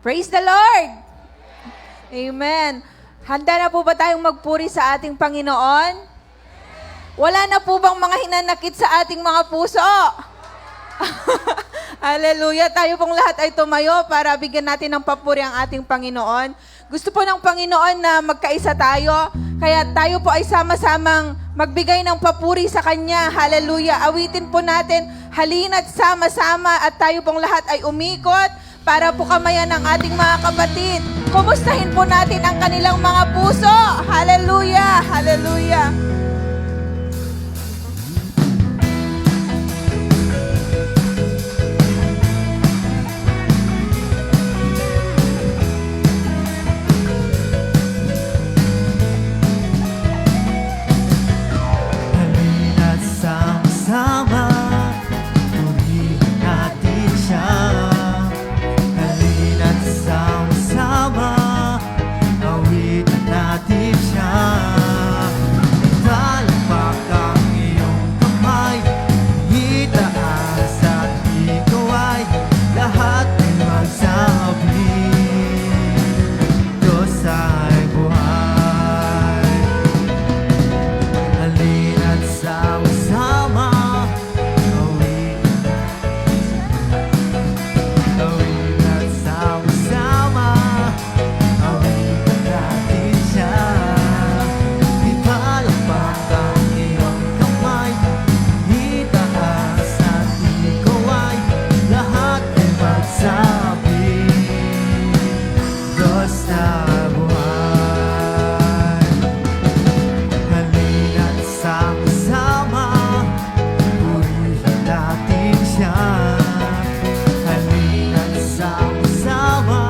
Praise the Lord! Amen. Handa na po ba tayong magpuri sa ating Panginoon? Wala na po bang mga hinanakit sa ating mga puso? Hallelujah! Tayo pong lahat ay tumayo para bigyan natin ng papuri ang ating Panginoon. Gusto po ng Panginoon na magkaisa tayo, kaya tayo po ay sama-samang magbigay ng papuri sa Kanya. Hallelujah! Awitin po natin, halina't sama-sama at tayo pong lahat ay umikot para po kamayan ng ating mga kapatid. Kumustahin po natin ang kanilang mga puso. Hallelujah! Hallelujah! Halina't sama-sama, purihin natin siya. Halina't sama-sama, awitin natin siya. Italakpak ang iyong kamay, itaas at ikaw ay lahat ay magsabi, Diyos ay buhay. Halina't sama-sama, halina't sama-sama, awitin natin siya. Ipalakpak ang iyong kamay, itaas at ikaw ay lahat ay magsabi, Diyos na buhay. Halina't sama-sama, purihin natin siya. Halina't sama-sama,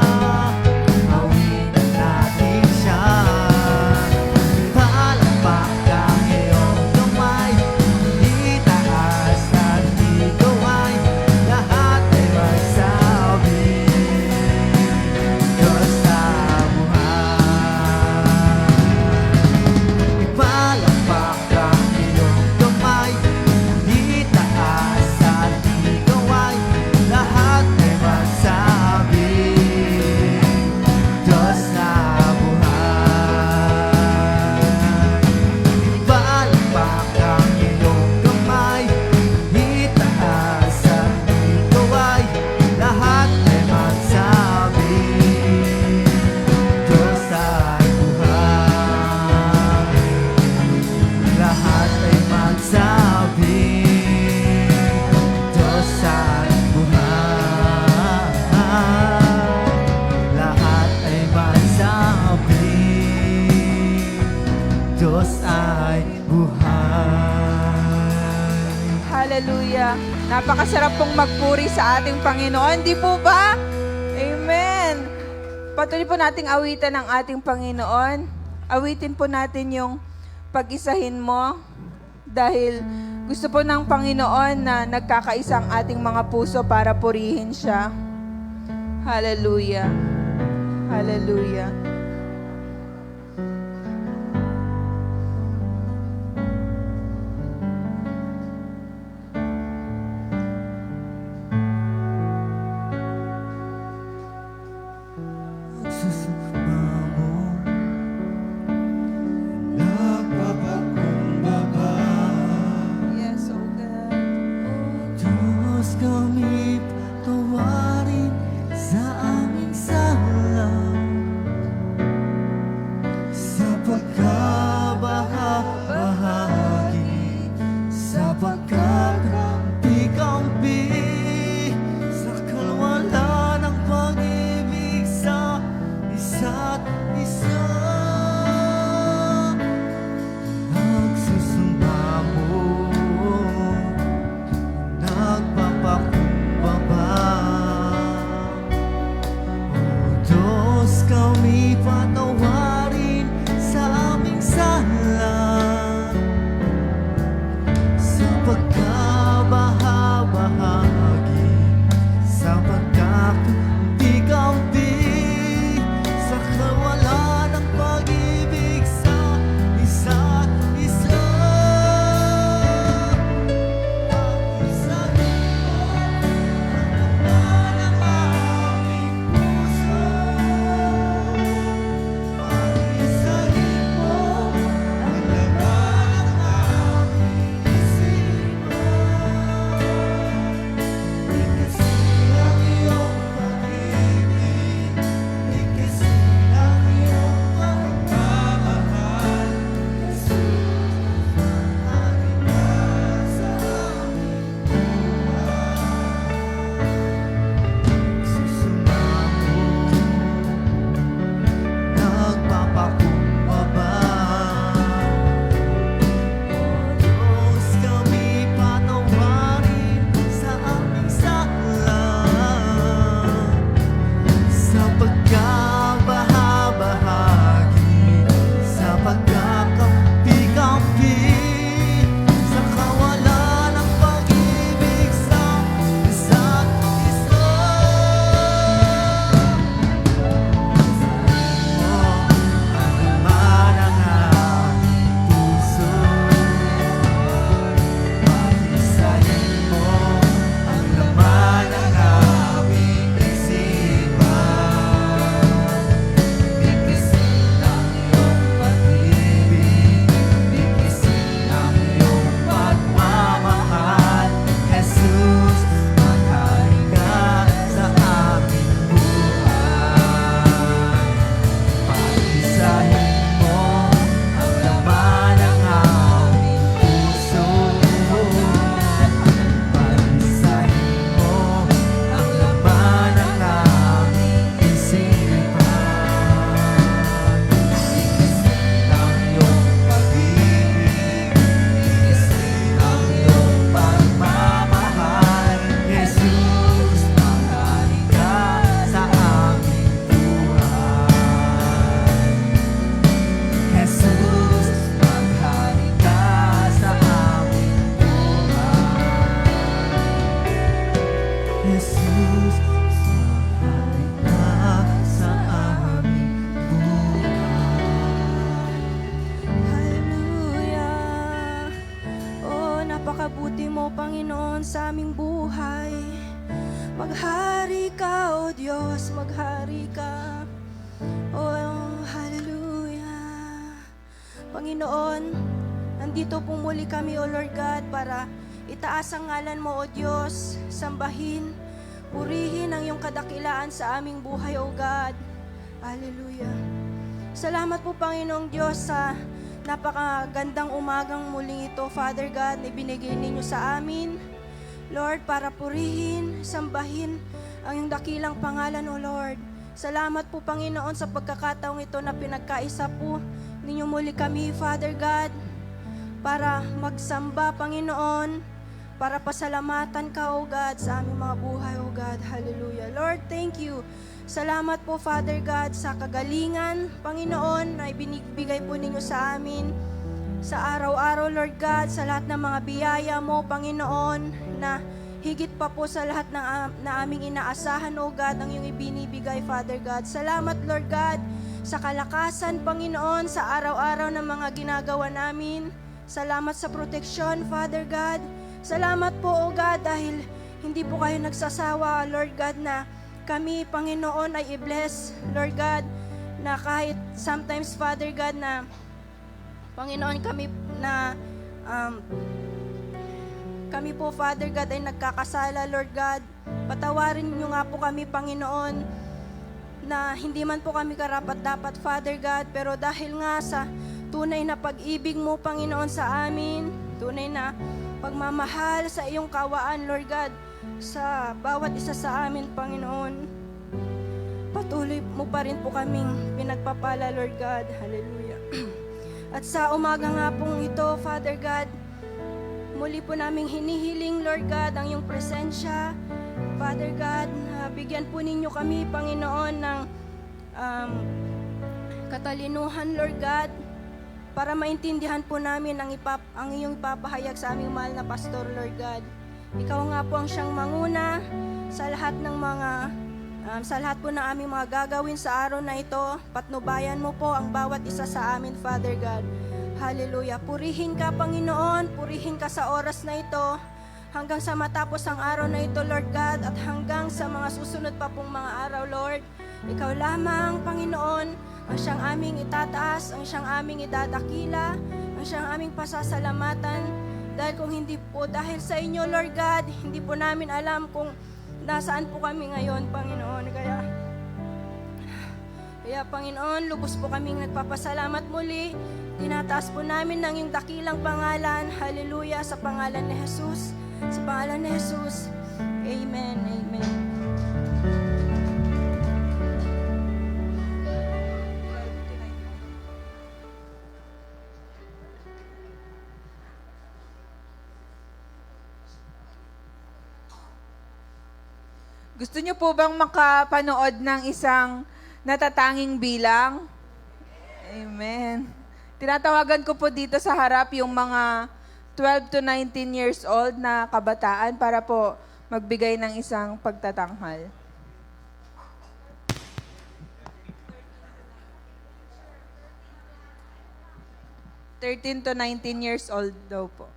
awitin natin siya. Palakpak ang iyong kamay, itaas at ikaw ay lahat ay magsabi, Diyos na buhay. Ipalakpak ang iyong kamay, itaas at ikaw ay lahat ay magsabi, Diyos na buhay. Ipalakpak ang iyong kamay, itaas at ikaw ay lahat ay magsabi, Diyos ay buhay. Lahat ay magsabi, Diyos ay buhay. Lahat ay magsabi, Diyos ay buhay. Hallelujah! Napakasarap pong magpuri sa ating Panginoon, di po ba? Amen! Patuloy po nating awitan ang ating Panginoon. Awitin po natin yung pag-isahin mo dahil gusto po ng Panginoon na nagkakaisa ang ating mga puso para purihin siya. Hallelujah! Hallelujah! Susumpa mo, nagpapakumbaba. Yes, oh God. Diyos, kami patawarin sa aming sala, sa pagkabahagi, sa pagkakampi-kampi, sa kalwala ng pag-ibig sa isa't isa. Nagsusumba mo, nagpapakumbaba. O Diyos, kami patawarin sa aming sala, sa pagkabahagi, sa pagkakampi-kampi, sa kawalan ng pag-ibig sa isa't isa. Pag-isahin mo ang laman ng aming Jesus, sumapit ka sa aming buhay. Hallelujah. Oh, napakabuti mo, Panginoon, sa aming buhay. Maghari ka, O Diyos, maghari ka. Oh, hallelujah. Panginoon, nandito po muli kami, O Lord God, para itaas ang ngalan mo, O Diyos, sambahin, purihin ang iyong kadakilaan sa aming buhay, O God. Hallelujah. Salamat po, Panginoong Diyos, sa napakagandang umagang muling ito, Father God, na ibinigay ninyo sa amin. Lord, para purihin, sambahin ang iyong dakilang pangalan, O Lord. Salamat po, Panginoon, sa pagkakataong ito na pinagkaisa po ninyo muli kami, Father God, para magsamba, Panginoon, para pasalamatan ka, O God, sa aming mga buhay, O God. Hallelujah. Lord, thank you. Salamat po, Father God, sa kagalingan, Panginoon, na ibinibigay po ninyo sa amin sa araw-araw, Lord God, sa lahat ng mga biyaya mo, Panginoon, na higit pa po sa lahat na aming inaasahan, O God, ang iyong ibinibigay, Father God. Salamat, Lord God, sa kalakasan, Panginoon, sa araw-araw ng mga ginagawa namin. Salamat sa proteksyon, Father God. Salamat po, O God, dahil hindi po kayo nagsasawa, Lord God, na kami, Panginoon, ay i-bless, Lord God, na kahit sometimes, Father God, na Panginoon, kami po, Father God, ay nagkakasala, Lord God. Patawarin niyo nga po kami, Panginoon, na hindi man po kami karapat-dapat, Father God, pero dahil nga sa tunay na pag-ibig mo, Panginoon, sa amin, tunay na pagmamahal sa iyong kawaan, Lord God, sa bawat isa sa amin, Panginoon, patuloy mo pa rin po kaming pinagpapala, Lord God. Hallelujah. At sa umaga nga pong ito, Father God, muli po naming hinihiling, Lord God, ang iyong presensya. Father God, bigyan po ninyo kami, Panginoon, ng katalinuhan, Lord God, para maintindihan po namin ang iyong ipapahayag sa aming mahal na pastor, Lord God. Ikaw nga po ang siyang manguna sa lahat ng mga sa lahat po ng aming mga gagawin sa araw na ito. Patnubayan mo po ang bawat isa sa amin, Father God. Hallelujah. Purihin ka, Panginoon. Purihin ka sa oras na ito. Hanggang sa matapos ang araw na ito, Lord God. At hanggang sa mga susunod pa pong mga araw, Lord. Ikaw lamang, Panginoon, ang siyang aming itataas, ang siyang aming idadakila, ang siyang aming pasasalamatan. Dahil kung hindi po dahil sa inyo, Lord God, hindi po namin alam kung nasaan po kami ngayon, Panginoon. Kaya Panginoon, lubos po kaming nagpapasalamat muli. Tinataas po namin ng iyong dakilang pangalan. Hallelujah, sa pangalan ni Jesus. Sa pangalan ni Jesus. Amen, amen. Gusto niyo po bang makapanood ng isang natatanging bilang? Amen. Tinatawagan ko po dito sa harap yung mga 12 to 19 years old na kabataan para po magbigay ng isang pagtatanghal. 13 to 19 years old daw po.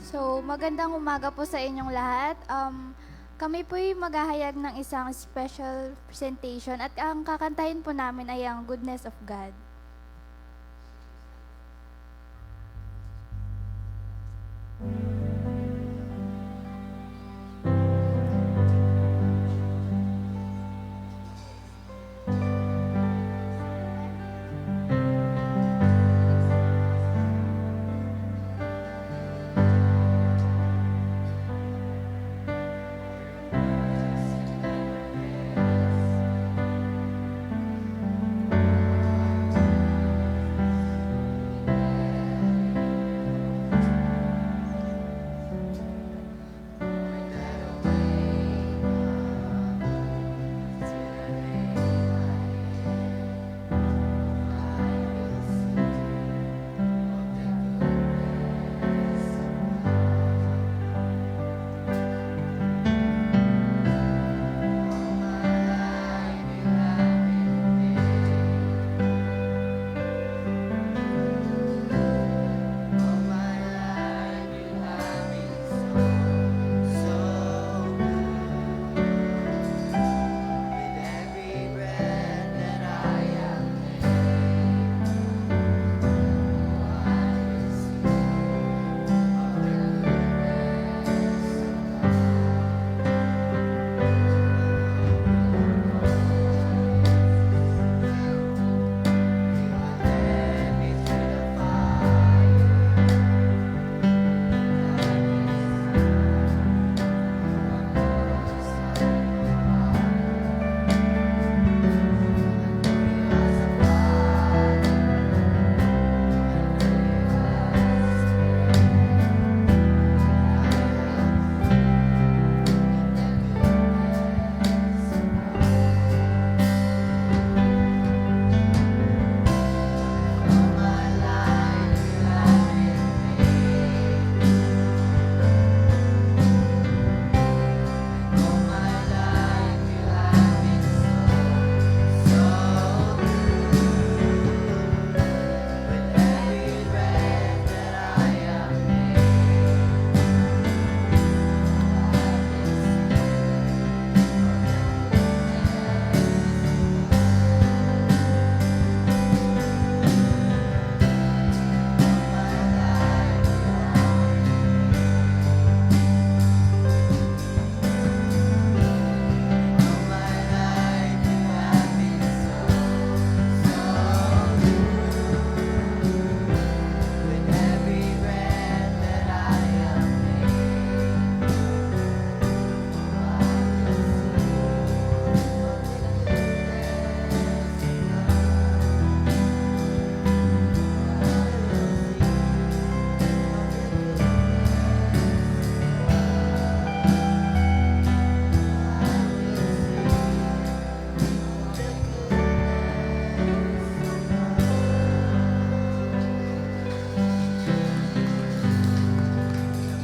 So, magandang umaga po sa inyong lahat. Kami po'y maghahayag ng isang special presentation at ang kakantahin po namin ay ang Goodness of God.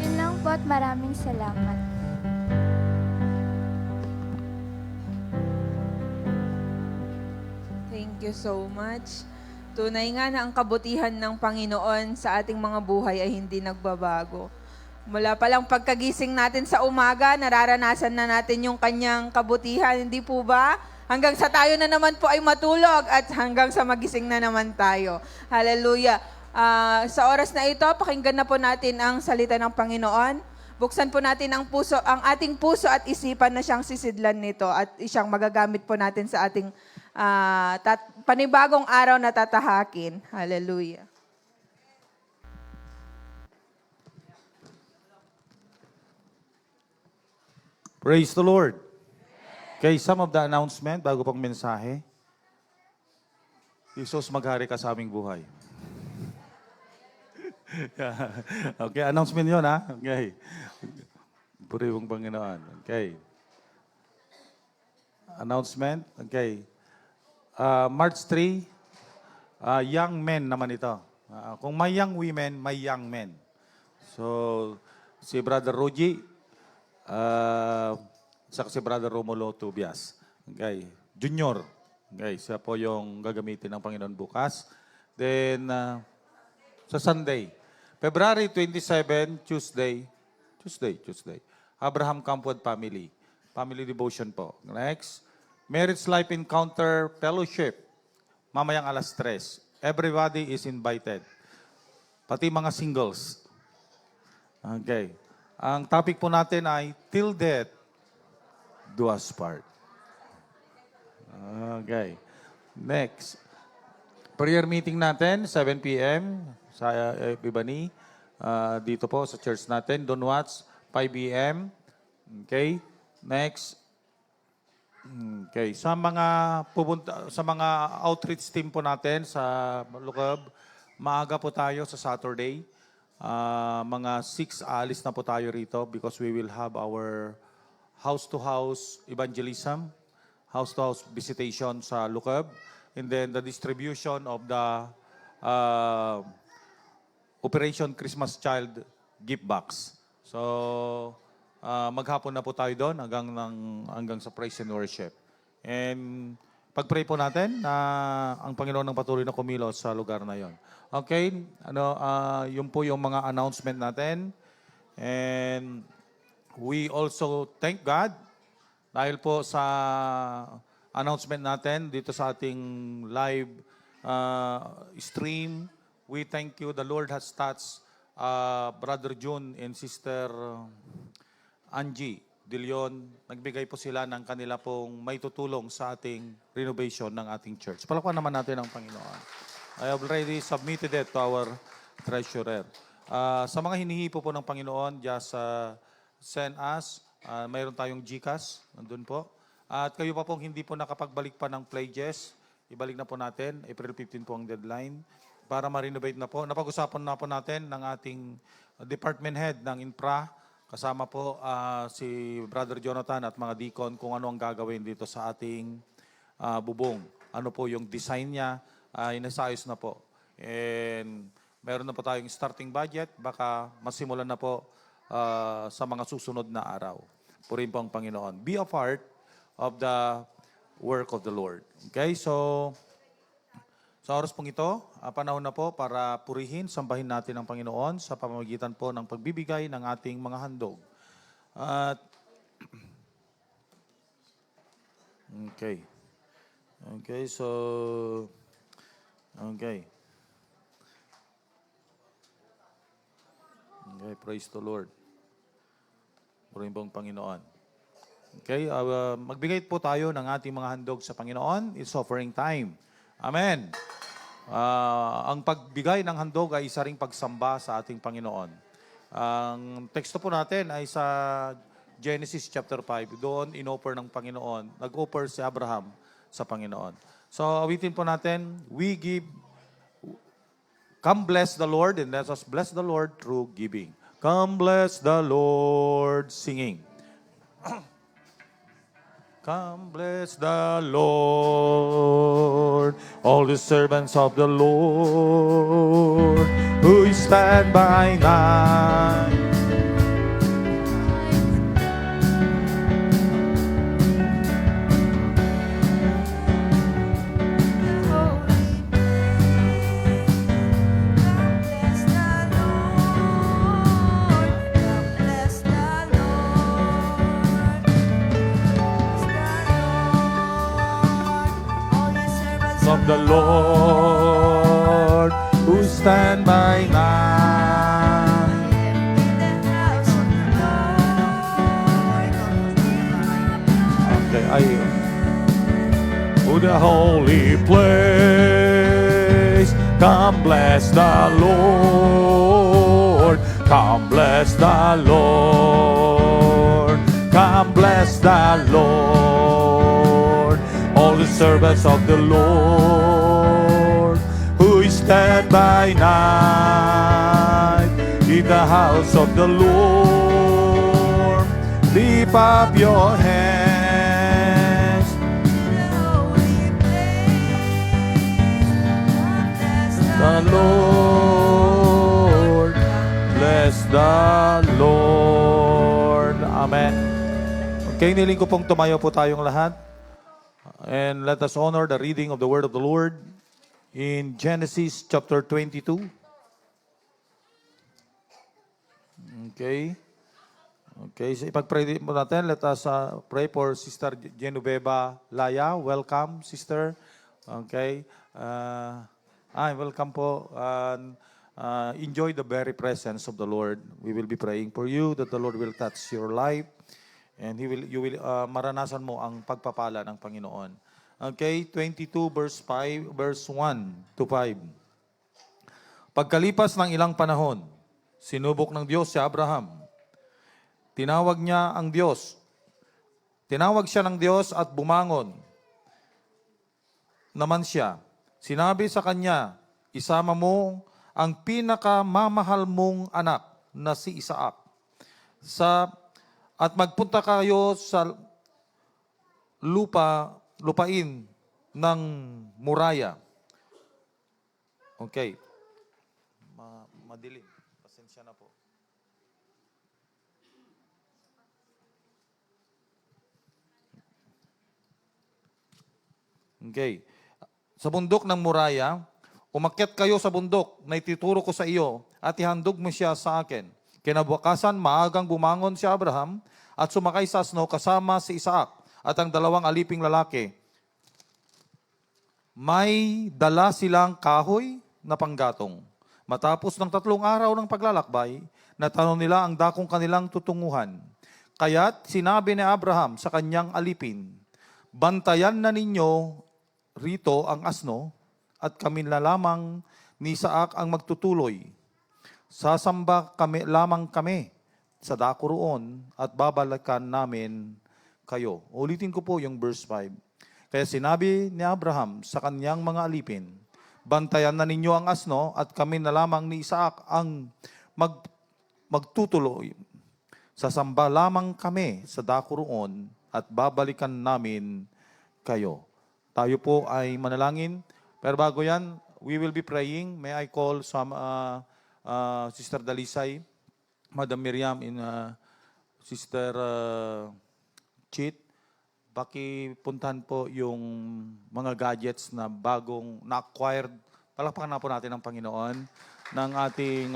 Yun lang po at maraming salamat. Thank you so much. Tunay nga na ang kabutihan ng Panginoon sa ating mga buhay ay hindi nagbabago. Mula palang pagkagising natin sa umaga, nararanasan na natin yung kanyang kabutihan, hindi po ba? Hanggang sa tayo na naman po ay matulog at hanggang sa magising na naman tayo. Hallelujah. Sa oras na ito, pakinggan na po natin ang salita ng Panginoon. Buksan po natin ang ating puso at isipan na siyang sisidlan nito at siyang magagamit po natin sa ating panibagong araw na tatahakin. Hallelujah. Praise the Lord. Okay, some of the announcement bago pang mensahe. Jesus, maghari ka sa aming buhay. Okay, announcement yun, ha? Okay. Puriwang Panginoon. Okay. Announcement. Okay. March 3, young men naman ito. Kung may young women, may young men. So, si Brother Roji, saka si Brother Romulo Tubias. Okay. Junior. Okay. Siya po yung gagamitin ng Panginoon bukas. Then, sa Sunday. February 27, Tuesday. Abraham Campwood Family. Family devotion po. Next. Marriage Life Encounter Fellowship. Mamayang alas 3. Everybody is invited. Pati mga singles. Okay. Ang topic po natin ay Till Death Do Us Part. Okay. Next. Prayer meeting natin, 7 p.m. sa Ibani. Dito po sa church natin. Don't watch, 5 p.m. Okay. Next. Okay. Sa mga outreach team po natin sa Lucob, maaga po tayo sa Saturday. Mga 6 alis na po tayo rito because we will have our house-to-house evangelism, house-to-house visitation sa Lucob, and then the distribution of the Operation Christmas Child gift box. So, maghapon na po tayo doon hanggang sa praise and worship. And pag-pray po natin na ang Panginoon ng patuloy na kumilos sa lugar na yon. Okay, yun po yung mga announcement natin. And we also thank God dahil po sa announcement natin dito sa ating live stream. We thank you. The Lord has touched Brother June and Sister Angie De Leon. Nagbigay po sila ng kanila pong may tutulong sa ating renovation ng ating church. Palakpan naman natin ang Panginoon. I have already submitted it to our treasurer. Sa mga hinihipo po ng Panginoon, just send us. Mayroon tayong GCash, nandun po. At kayo pa pong hindi po nakapagbalik pa ng pledges, ibalik na po natin. April 15 po ang deadline para ma-renovate na po. Napag-usapan na po natin ng ating department head ng infra, kasama po si Brother Jonathan at mga deacon kung ano ang gagawin dito sa ating bubong. Ano po yung design niya, inasayos na po. And meron na po tayong starting budget, baka masimulan na po sa mga susunod na araw. Purihin po ang Panginoon. Be a part of the work of the Lord. Okay, so sa oras pong ito, panahon na po para purihin, sambahin natin ang Panginoon sa pamamagitan po ng pagbibigay ng ating mga handog. At okay. Okay, so okay. Okay, praise the Lord. Purihin po ang Panginoon. Okay, magbigay po tayo ng ating mga handog sa Panginoon. It's offering time. Amen. Ang pagbigay ng handog ay isa ring pagsamba sa ating Panginoon. Ang teksto po natin ay sa Genesis chapter 5. Doon inoffer ng Panginoon. Nag-offer si Abraham sa Panginoon. So awitin po natin, we give, come bless the Lord, and let us bless the Lord through giving. Come bless the Lord, singing. Come bless the Lord, all the servants of the Lord, who stand by night. Of the Lord, who stand by night. Okay, to the holy place. Come bless the Lord. Come bless the Lord. Come bless the Lord. All the servants of the Lord, who stand by night in the house of the Lord, lift up your hands. The Lord, bless the Lord. Amen. Okay, niling ko pong tumayo po tayong lahat. And let us honor the reading of the word of the Lord in Genesis chapter 22. Okay. Okay, so ipag-pray mo natin. Let us pray for Sister Genoveva Laya. Welcome, Sister. Okay. Welcome po. Enjoy the very presence of the Lord. We will be praying for you that the Lord will touch your life and you will maranasan mo ang pagpapala ng Panginoon. Okay, 22 verse 1 to 5. Pagkalipas ng ilang panahon, sinubok ng Diyos si Abraham. Tinawag siya ng Diyos at bumangon naman siya. Sinabi sa kanya, isama mo ang pinakamamahal mong anak na si Isaac. At magpunta kayo sa lupain ng Moriah. Okay. Madilim. Pasensya na po. Okay. Sa bundok ng Moriah, umakyat kayo sa bundok na ituturo ko sa iyo at ihandog mo siya sa akin. Kinabukasan, maagang bumangon si Abraham at sumakay sa asno kasama si Isaac at ang dalawang aliping lalaki. May dala silang kahoy na panggatong. Matapos ng 3 araw ng paglalakbay, natanong nila ang dakong kanilang tutunguhan. Kaya't sinabi ni Abraham sa kanyang alipin, bantayan na ninyo rito ang asno at kami na lamang ni Isaac ang magtutuloy. Sasamba lamang kami sa dako roon at babalikan namin kayo. Ulitin ko po yung verse 5. Kaya sinabi ni Abraham sa kanyang mga alipin, bantayan na ninyo ang asno at kami na lamang ni Isaac ang magtutuloy. Sasamba lamang kami sa dako roon at babalikan namin kayo. Tayo po ay manalangin. Pero bago yan, we will be praying. May I call some Sister Dalisay, Madam Miriam, and Sister Chit. Pakipuntahan po yung mga gadgets na bagong na-acquired. Palakpakan na po natin ang Panginoon ng ating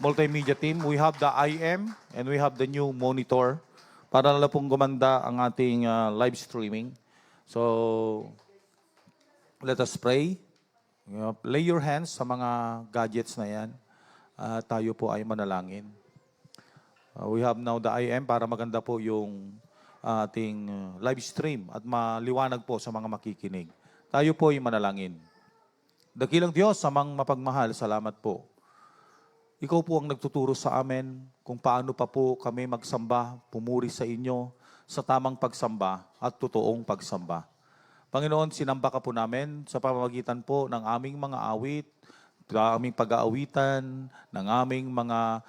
multimedia team. We have the IM and we have the new monitor para lalo pong gumanda ang ating live streaming. So, let us pray. Lay your hands sa mga gadgets na yan. Tayo po ay manalangin. We have now the IM para maganda po yung ating live stream at maliwanag po sa mga makikinig. Tayo po ay manalangin. Dakilang Diyos, samang mapagmahal, salamat po. Ikaw po ang nagtuturo sa amin kung paano pa po kami magsamba, pumuri sa inyo, sa tamang pagsamba at totoong pagsamba. Panginoon, sinamba ka po namin sa pamamagitan po ng aming mga awit, ng aming pag-aawitan, ng aming mga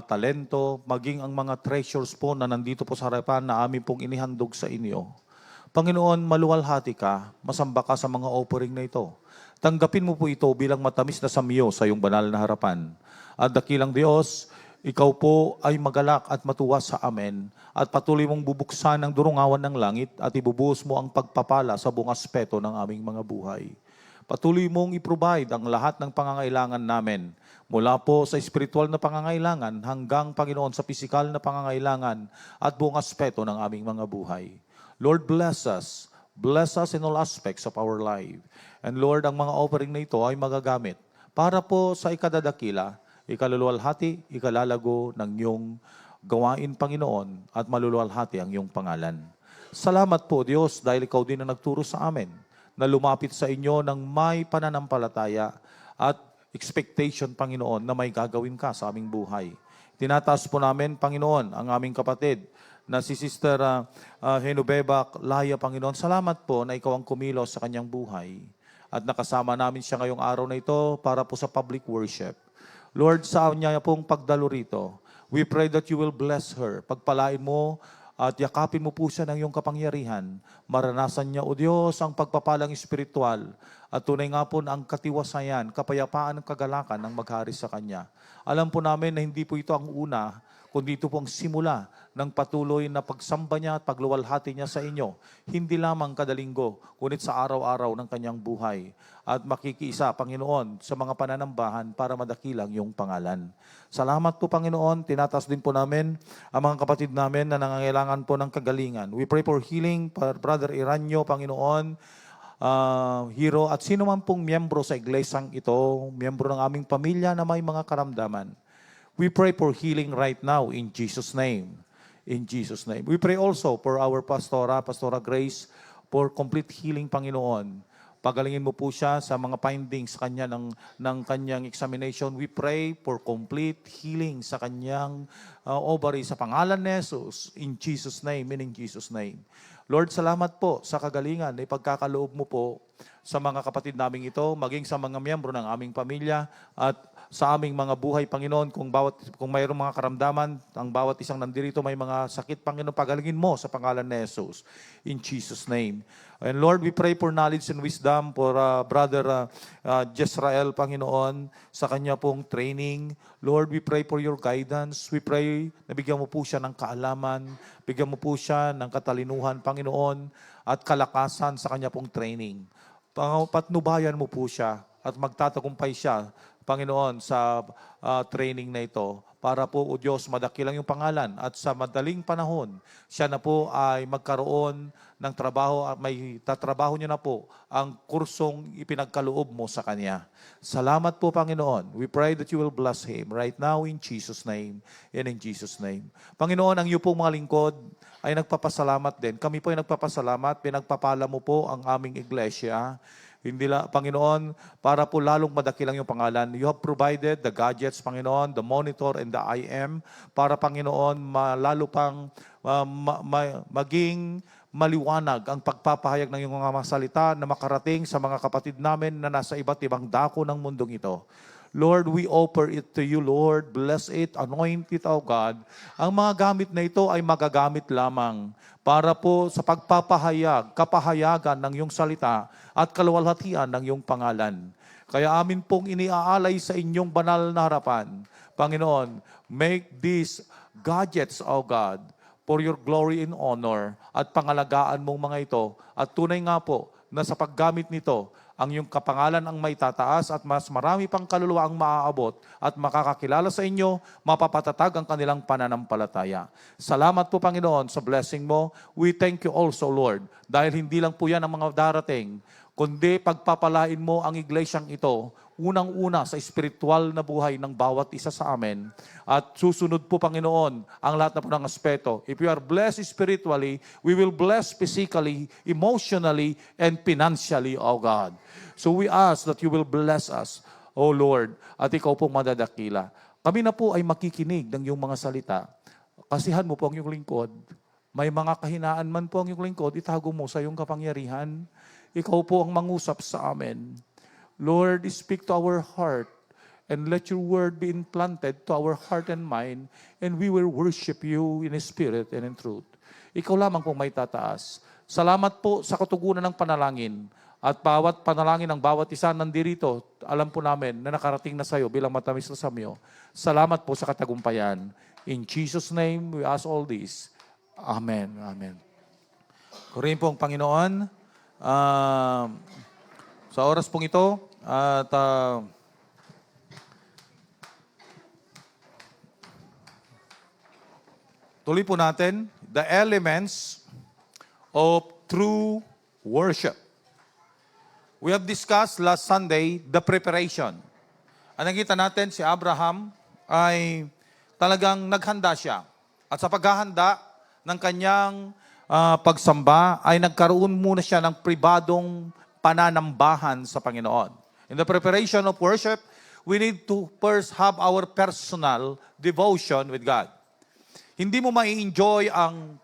talento, maging ang mga treasures po na nandito po sa harapan na aming pong inihandog sa inyo. Panginoon, maluwalhati ka, masamba ka sa mga offering na ito. Tanggapin mo po ito bilang matamis na samyo sa iyong banal na harapan. At dakilang Diyos, ikaw po ay magalak at matuwa sa amin at patuloy mong bubuksan ang durungawan ng langit at ibubuhos mo ang pagpapala sa buong aspeto ng aming mga buhay. Patuloy mong i-provide ang lahat ng pangangailangan namin mula po sa spiritual na pangangailangan hanggang, Panginoon, sa pisikal na pangangailangan at buong aspeto ng aming mga buhay. Lord, bless us. Bless us in all aspects of our life. And Lord, ang mga offering na ito ay magagamit para po sa ikadadakila, ikaluluwalhati, ikalalago ng iyong gawain, Panginoon, at maluluwalhati ang iyong pangalan. Salamat po, Diyos, dahil ikaw din ang nagturo sa amin na lumapit sa inyo ng may pananampalataya at expectation, Panginoon, na may gagawin ka sa aming buhay. Tinataas po namin, Panginoon, ang aming kapatid na si Sister Genoveva Laya, Panginoon. Salamat po na ikaw ang kumilos sa kanyang buhay at nakasama namin siya ngayong araw na ito para po sa public worship. Lord, sa niya pong pagdalo rito, we pray that you will bless her. Pagpalain mo at yakapin mo po siya ng iyong kapangyarihan. Maranasan niya, O Diyos, ang pagpapalang espiritual at tunay nga po ang katiwasayan, kapayapaan ng kagalakan ng maghari sa kanya. Alam po namin na hindi po ito ang una, kundi ito po ang simula ng patuloy na pagsamba niya at pagluwalhati niya sa inyo. Hindi lamang kada linggo, kundi sa araw-araw ng kanyang buhay. At makikiisa, Panginoon, sa mga pananambahan para madakilang yung pangalan. Salamat po, Panginoon. Tinataas din po namin ang mga kapatid namin na nangangailangan po ng kagalingan. We pray for healing, Brother Iranyo, Panginoon, Hero, at sino man pong miyembro sa iglesyang ito, miyembro ng aming pamilya na may mga karamdaman. We pray for healing right now in Jesus' name. In Jesus' name. We pray also for our Pastora Grace, for complete healing, Panginoon. Pagalingin mo po siya sa mga findings kanya ng kanyang examination. We pray for complete healing sa kanyang ovary sa pangalan ni Jesus. In Jesus' name and in Jesus' name. Lord, salamat po sa kagalingan na ipagkakaloob mo po sa mga kapatid naming ito, maging sa mga miyembro ng aming pamilya at sa aming mga buhay, Panginoon, kung mayroong mga karamdaman, ang bawat isang nandirito may mga sakit, Panginoon, pagalingin mo sa pangalan ni Jesus. In Jesus' name. And Lord, we pray for knowledge and wisdom for Brother Jezrael, Panginoon, sa kanya pong training. Lord, we pray for your guidance. We pray na bigyan mo po siya ng kaalaman, bigyan mo po siya ng katalinuhan, Panginoon, at kalakasan sa kanya pong training. Patnubayan mo po siya at magtatagumpay siya, Panginoon, sa training na ito para po, O Diyos, madakilang yung pangalan at sa madaling panahon, siya na po ay magkaroon ng trabaho at may tatrabaho niya na po ang kursong ipinagkaloob mo sa kanya. Salamat po, Panginoon. We pray that you will bless him right now in Jesus' name and in Jesus' name. Panginoon, ang iyo pong mga lingkod ay nagpapasalamat din. Kami po ay nagpapasalamat, pinagpapala mo po ang aming iglesia. Hindi Panginoon, para po lalong madakilang yung pangalan. You have provided the gadgets, Panginoon, the monitor and the IM, para, Panginoon, lalo pang maging maliwanag ang pagpapahayag ng iyong mga salita na makarating sa mga kapatid namin na nasa iba't ibang dako ng mundong ito. Lord, we offer it to you, Lord. Bless it, anoint it, O God. Ang mga gamit na ito ay magagamit lamang para po sa pagpapahayag, kapahayagan ng iyong salita at kaluwalhatian ng iyong pangalan. Kaya amin pong iniaalay sa inyong banal na harapan. Panginoon, make these gadgets, O God, for your glory and honor at pangalagaan mong mga ito. At tunay nga po na sa paggamit nito, ang iyong kapangalan ang may tataas at mas marami pang kaluluwa ang maaabot at makakakilala sa inyo, mapapatatag ang kanilang pananampalataya. Salamat po, Panginoon, sa blessing mo. We thank you also, Lord, dahil hindi lang po yan ang mga darating, kundi pagpapalain mo ang iglesyang ito, unang-una sa espiritual na buhay ng bawat isa sa amin. At susunod po, Panginoon, ang lahat na po ng aspeto. If you are blessed spiritually, we will bless physically, emotionally, and financially, O God. So we ask that you will bless us, O Lord, at ikaw pong madadakila. Kami na po ay makikinig ng iyong mga salita. Kasihan mo po ang iyong lingkod. May mga kahinaan man po ang iyong lingkod, itago mo sa iyong kapangyarihan. Ikaw po ang mangusap sa amin. Lord, speak to our heart and let your word be implanted to our heart and mind, and we will worship you in spirit and in truth. Ikaw lamang pong may tataas. Salamat po sa katugunan ng panalangin. At bawat panalangin ng bawat isa nandirito, alam po namin na nakarating na sa iyo bilang matamis na samyo. Salamat po sa katagumpayan. In Jesus' name, we ask all this. Amen. Amen. Kurin po ang Panginoon. Sa oras pong ito, at tuloy po natin, the elements of true worship. We have discussed last Sunday the preparation. Ang nakita natin, si Abraham ay talagang naghanda siya. At sa paghahanda ng kanyang pagsamba, ay nagkaroon muna siya ng pribadong pananambahan sa Panginoon. In the preparation of worship, we need to first have our personal devotion with God. Hindi mo mai-enjoy ang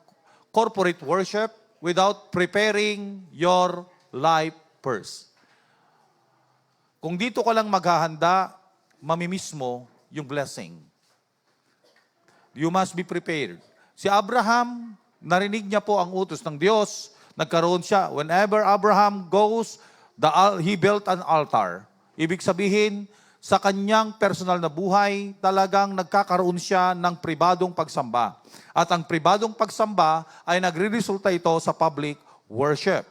corporate worship without preparing your life first. Kung dito ka lang maghahanda, mamimiss mo yung blessing. You must be prepared. Si Abraham, narinig niya po ang utos ng Diyos, nagkaroon siya. Whenever Abraham goes, he built an altar. Ibig sabihin, sa kanyang personal na buhay, talagang nagkakaroon siya ng pribadong pagsamba. At ang pribadong pagsamba ay nagre-resulta ito sa public worship.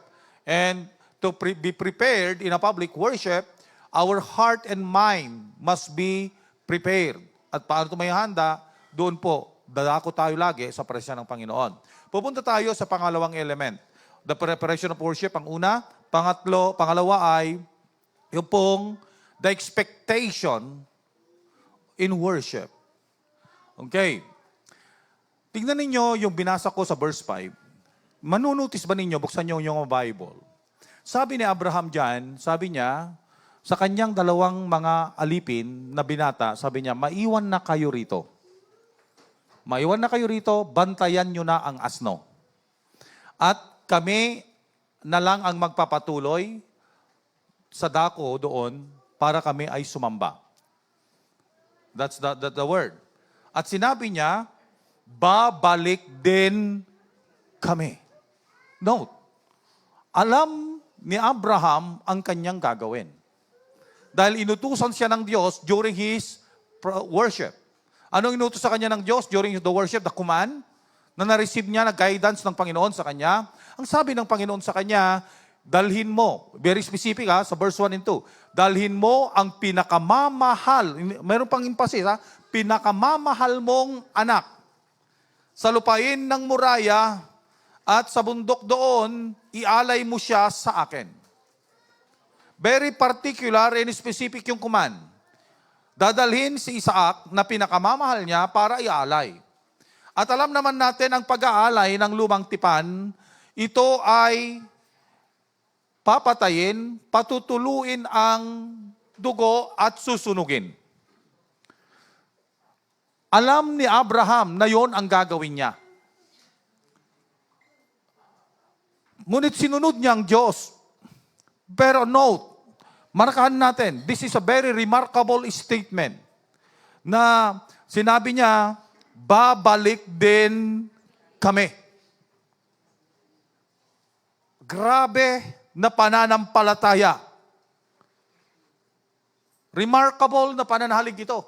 And to be prepared in a public worship, our heart and mind must be prepared. At paano ito may handa? Doon po, dadako tayo lagi sa presensya ng Panginoon. Pupunta tayo sa pangalawang element. The preparation of worship, ang una. Pangalawa ay yung pong the expectation in worship. Okay. Tingnan ninyo yung binasa ko sa verse 5. Manunotice ba ninyo, buksan nyo yung Bible. Sabi ni Abraham dyan, sabi niya, sa kanyang dalawang mga alipin na binata, sabi niya, maiwan na kayo rito. Maiwan na kayo rito, bantayan nyo na ang asno. At kami na lang ang magpapatuloy sa dako doon para kami ay sumamba. That's the word. At sinabi niya, babalik din kami. Note, alam ni Abraham ang kanyang gagawin. Dahil inutusan siya ng Diyos during his worship. Anong inutos sa kanya ng Diyos during the worship? The command na na-receive niya na guidance ng Panginoon sa kanya. Ang sabi ng Panginoon sa kanya, dalhin mo, very specific sa verse 1 and 2, dalhin mo ang pinakamamahal, mayroon pang emphasis pinakamamahal mong anak sa lupain ng Moriah at sa bundok doon, ialay mo siya sa akin. Very particular and specific yung command. Dadalhin si Isaac na pinakamamahal niya para ialay. At alam naman natin ang pag-aalay ng lumang tipan, ito ay papatayin, patutuluin ang dugo at susunugin. Alam ni Abraham na yon ang gagawin niya. Ngunit sinunod niya ang Diyos. Pero note, markahan natin, this is a very remarkable statement na sinabi niya, babalik din kami. Grabe na pananampalataya. Remarkable na pananalig ito.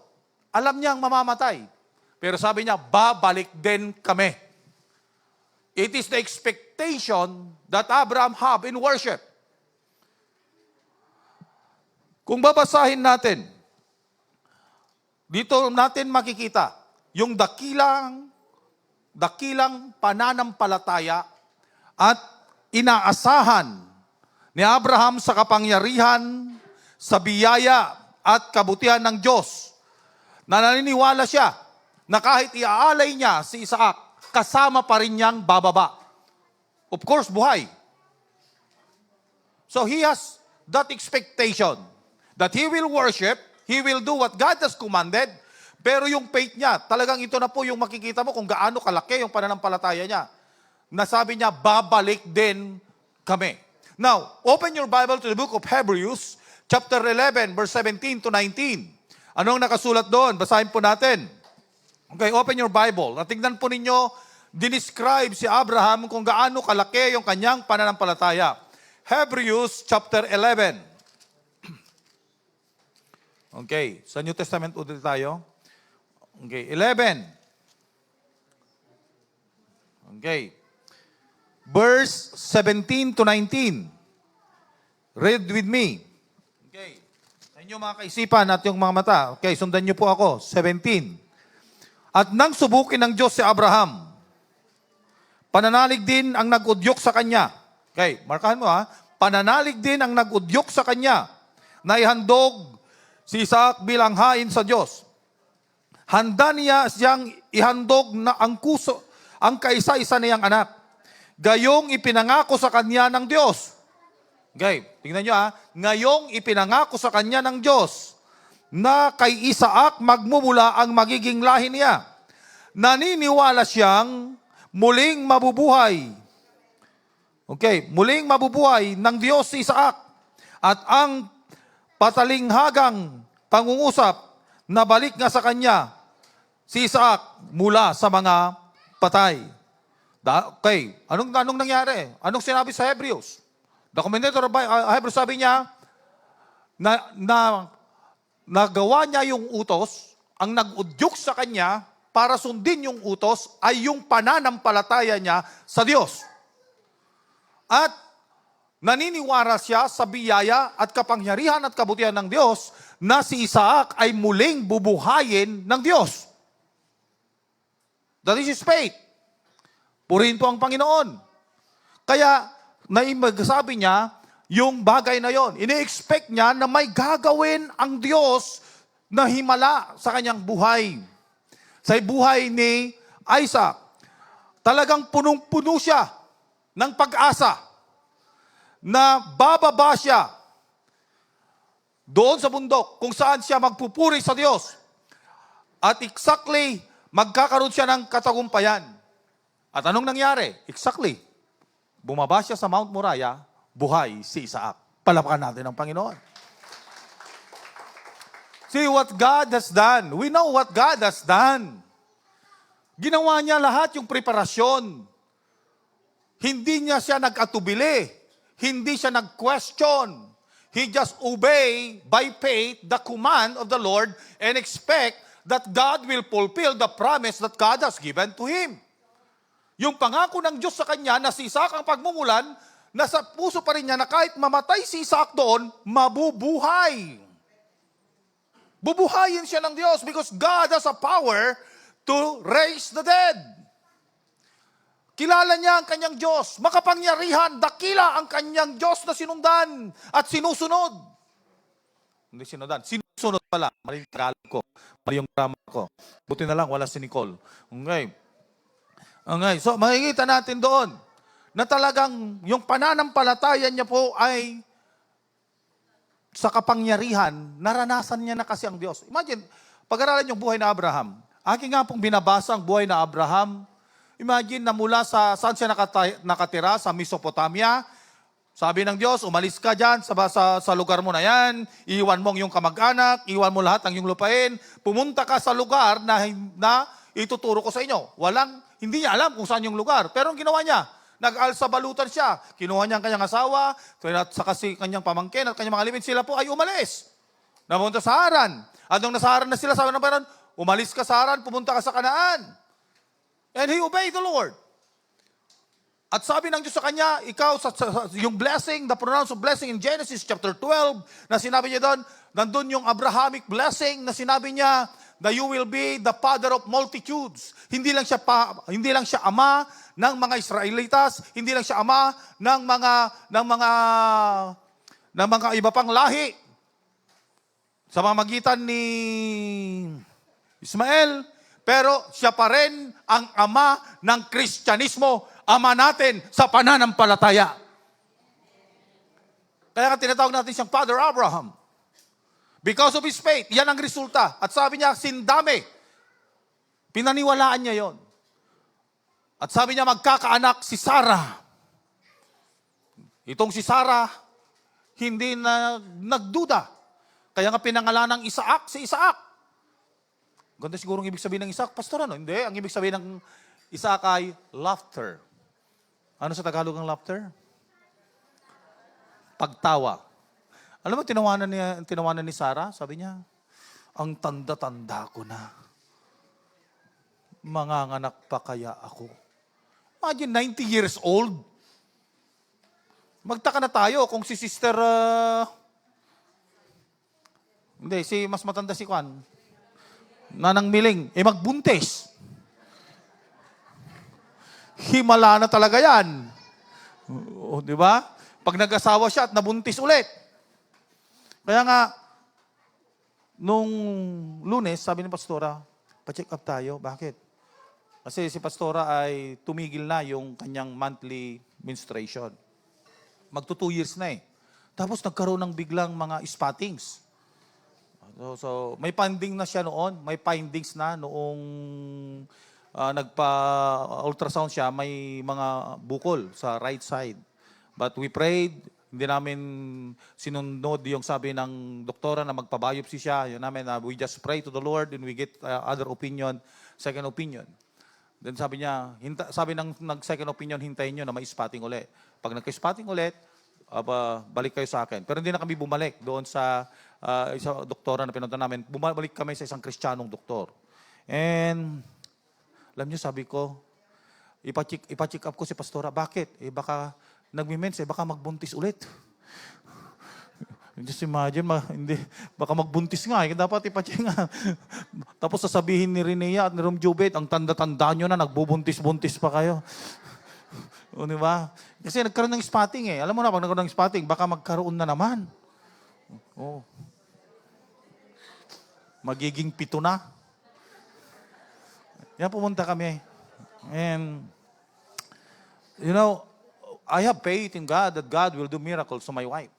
Alam niyang mamamatay. Pero sabi niya, babalik din kami. It is the expectation that Abraham have in worship. Kung babasahin natin, dito natin makikita yung dakilang pananampalataya at inaasahan ni Abraham sa kapangyarihan, sa biyaya at kabutihan ng Diyos. Na naniniwala siya na kahit iaalay niya si Isaac, kasama pa rin niyang bababa. Of course, buhay. So he has that expectation that he will worship, he will do what God has commanded, pero yung faith niya, talagang ito na po yung makikita mo kung gaano kalaki yung pananampalataya niya. Nasabi niya, babalik din kami. Now, open your Bible to the book of Hebrews, chapter 11, verse 17 to 19. Anong nakasulat doon? Basahin po natin. Okay, open your Bible. Natingnan po ninyo, dinescribe si Abraham kung gaano kalaki yung kanyang pananampalataya. Hebrews chapter 11. Okay, sa New Testament ulit tayo. Okay, 11. Okay. Verse 17 to 19. Read with me. Okay. Sa inyo mga kaisipan at yung mga mata. Okay, sundan niyo po ako. 17. At nang subukin ng Diyos si Abraham, pananalig din ang nag-udyok sa kanya. Okay, markahan mo Pananalig din ang nag-udyok sa kanya na ihandog si Isaac bilang hain sa Diyos. Handa niya siyang ihandog na ang kaisa-isa niyang anak. Gayong ipinangako sa kanya ng Diyos. Okay, tingnan nyo Ngayong ipinangako sa kanya ng Diyos na kay Isaac magmumula ang magiging lahi niya. Naniniwala siyang muling mabubuhay. Okay, muling mabubuhay ng Diyos si Isaac. At ang patalinghagang pangungusap na balik nga sa kanya si Isaac mula sa mga patay. Okay, anong nangyari? Anong sinabi sa Hebrews? The commentator of Hebrews sabi niya na nagawa niya yung utos, ang nag-udyok sa kanya para sundin yung utos ay yung pananampalataya niya sa Diyos. At naniniwara siya sa biyaya at kapangyarihan at kabutihan ng Diyos na si Isaac ay muling bubuhayin ng Diyos. That is his faith. Purihin po ang Panginoon. Kaya, sabi niya, yung bagay na yon, ini-expect niya na may gagawin ang Diyos na himala sa kanyang buhay. Sa buhay ni Isaac, talagang punong-puno siya ng pag-asa na bababa siya doon sa bundok kung saan siya magpupuri sa Diyos. At exactly, magkakaroon siya ng katagumpayan. At anong nangyari? Exactly, bumaba siya sa Mount Moriah, buhay si Isaac. Palapakan natin ang Panginoon. See what God has done. We know what God has done. Ginawa niya lahat yung preparasyon. Hindi niya siya nag-atubili. Hindi siya nag-question. He just obey by faith the command of the Lord and expect that God will fulfill the promise that God has given to him. Yung pangako ng Diyos sa kanya na si Isaac ang pagmumulan, nasa puso pa rin niya na kahit mamatay si Isaac doon, mabubuhay. Bubuhayin siya ng Diyos because God has a power to raise the dead. Kilala niya ang kanyang Diyos. Makapangyarihan, dakila ang kanyang Diyos na sinundan at sinusunod. Hindi sinundan, sinusunod pala. Mali yung Tagalog ko. Mali yung grammar ko. Buti na lang, wala si Nicole. Okay. So makikita natin doon na talagang yung pananampalataya niya po ay sa kapangyarihan, naranasan niya na kasi ang Diyos. Imagine, pag-aralan yung buhay na Abraham. Aking nga pong binabasa ang buhay na Abraham. Imagine na mula saan siya nakatira, sa Mesopotamia. Sabi ng Diyos, umalis ka dyan sa lugar mo na yan, iwan mo ang iyong kamag-anak, iwan mo lahat ng iyong lupain, pumunta ka sa lugar na ituturo ko sa inyo. Hindi niya alam kung saan yung lugar. Pero ang ginawa niya, nag-alsa balutan siya. Kinuha niya ang kanyang asawa, at saka si kanyang pamangkin at kanyang mga alipin, sila po ay umalis. Napunta sa Haran. At nung nasa Haran na sila, sabi ng Panginoon, umalis ka sa Haran, pumunta ka sa Kanaan. And he obeyed the Lord. At sabi ng Diyos sa kanya, ikaw, yung blessing, the pronounced blessing in Genesis chapter 12, na sinabi niya doon, nandun yung Abrahamic blessing na sinabi niya, that you will be the father of multitudes. Hindi lang siya ama ng mga Israelitas, hindi lang siya ama ng mga iba pang lahi. Sa pamamagitan ni Ismael, pero siya pa rin ang ama ng Kristyanismo, ama natin sa pananampalataya. Kaya nga tinatawag natin siyang Father Abraham. Because of his faith, yan ang resulta. At sabi niya, sindami. Pinaniwalaan niya yon. At sabi niya, magkakaanak si Sarah. Itong si Sarah, hindi na nagduda. Kaya nga pinangalan ng Isaac, si Isaac. Ganda siguro ang ibig sabihin ng Isaac. Pastor, ano? Hindi. Ang ibig sabihin ng Isaac ay laughter. Ano sa Tagalog ang laughter? Pagtawa. Alam mo, tinawanan ni Sarah, sabi niya, ang tanda-tanda ko na. Manganganak pa kaya ako. Imagine, 90 years old. Magtaka na tayo kung si Sister, mas matanda si Kwan, Nanang Miling, magbuntis. Himala na talaga yan. O, di ba? Pag nag-asawa siya at nabuntis ulit. Kaya nga, nung Lunes, sabi ni Pastora, pa-check up tayo. Bakit? Kasi si Pastora ay tumigil na yung kanyang monthly menstruation. Magto 2 years na eh. Tapos nagkaroon ng biglang mga spottings. So may finding na siya noon. May findings na noong nagpa-ultrasound siya, may mga bukol sa right side. But we prayed, hindi namin sinunod yung sabi ng doktora na magpa-biopsy siya. Yun namin, we just pray to the Lord and we get other opinion, second opinion. Then sabi niya, sabi ng second opinion, hintayin nyo na may spotting ulit. Pag nagka-spotting ulit, balik kayo sa akin. Pero hindi na kami bumalik doon sa isang doktora na pinunta namin. Bumalik kami sa isang Kristiyanong doktor. And, alam niyo, sabi ko, ipa-check up ko si pastora. Bakit? Baka nagmi-mens, baka magbuntis ulit. Just imagine, baka magbuntis nga. Dapat ipa-check nga. Tapos sasabihin ni Renea at ni Rom Jubet, ang tanda-tanda nyo na, nagbubuntis-buntis pa kayo. O, di ba? Kasi nagkaroon ng spotting eh. Alam mo na, pag nagkaroon ng spotting, baka magkaroon na naman. Oh. Magiging 7 na. Yan, pumunta kami. And, you know, I have faith in God that God will do miracles to my wife.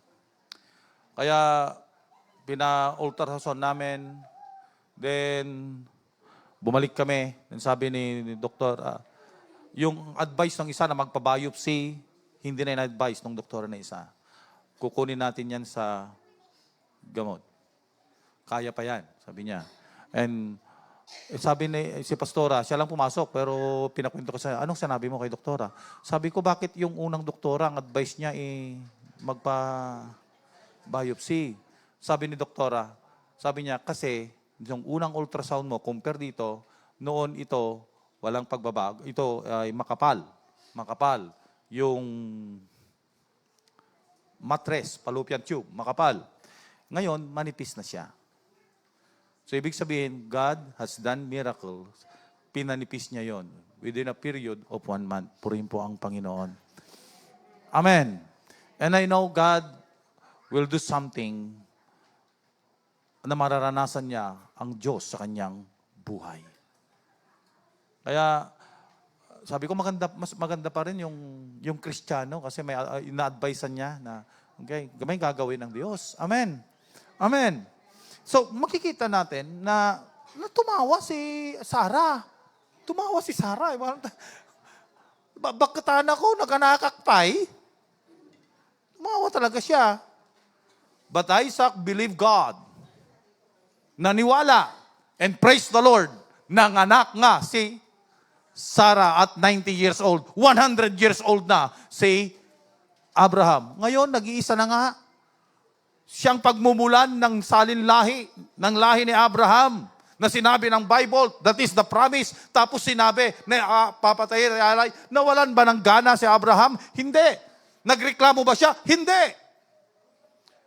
Kaya, pina-ultrasound namin. Then, bumalik kami. Then sabi ni doktor, yung advice ng isa na magpa-biopsy, hindi na in-advise ng doktor na isa. Kukunin natin yan sa gamot. Kaya pa yan, sabi niya. And sabi ni si pastora, siya lang pumasok, pero pinakwento ko sa anong sinabi mo kay doktora? Sabi ko, bakit yung unang doktora, ang advice niya magpa-biopsy? Sabi ni doktora, sabi niya, kasi yung unang ultrasound mo, compare dito, noon ito, walang pagbabago. Ito ay makapal. Makapal. Yung mattress, fallopian tube, makapal. Ngayon, manipis na siya. So, ibig sabihin, God has done miracles. Pinanipis niya yon within a period of 1 month. Purihin po ang Panginoon. Amen. And I know God will do something na mararanasan niya ang Diyos sa kanyang buhay. Kaya, sabi ko, mas maganda pa rin yung Kristiyano kasi may ina-advisean niya na, okay, may gagawin ng Diyos. Amen. Amen. So, makikita natin na tumawa si Sarah. Tumawa si Sarah. Bakit ako, nakanakakpay? Tumawa talaga siya. But Isaac believed God. Naniwala. And praise the Lord. Nanganak nga si Sarah at 90 years old. 100 years old na si Abraham. Ngayon, nag-iisa na nga. Siyang pagmumulan ng salinlahi, ng lahi ni Abraham, na sinabi ng Bible, that is the promise. Tapos sinabi na papatayin nawalan ba ng gana si Abraham? Hindi. Nagreklamo ba siya? Hindi.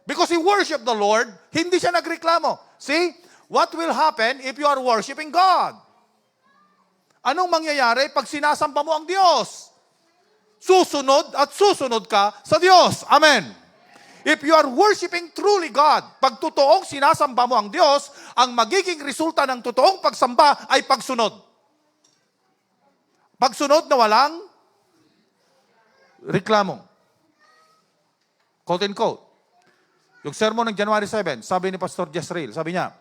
Because he worshiped the Lord, hindi siya nagreklamo. See, what will happen if you are worshiping God? Anong mangyayari pag sinasamba mo ang Diyos? Susunod at susunod ka sa Diyos. Amen. If you are worshiping truly God, pag totoong sinasamba mo ang Diyos, ang magiging resulta ng totoong pagsamba ay pagsunod. Pagsunod na walang reklamo. Quote and quote. Yung sermon ng January 7, sabi ni Pastor Jezreel, sabi niya,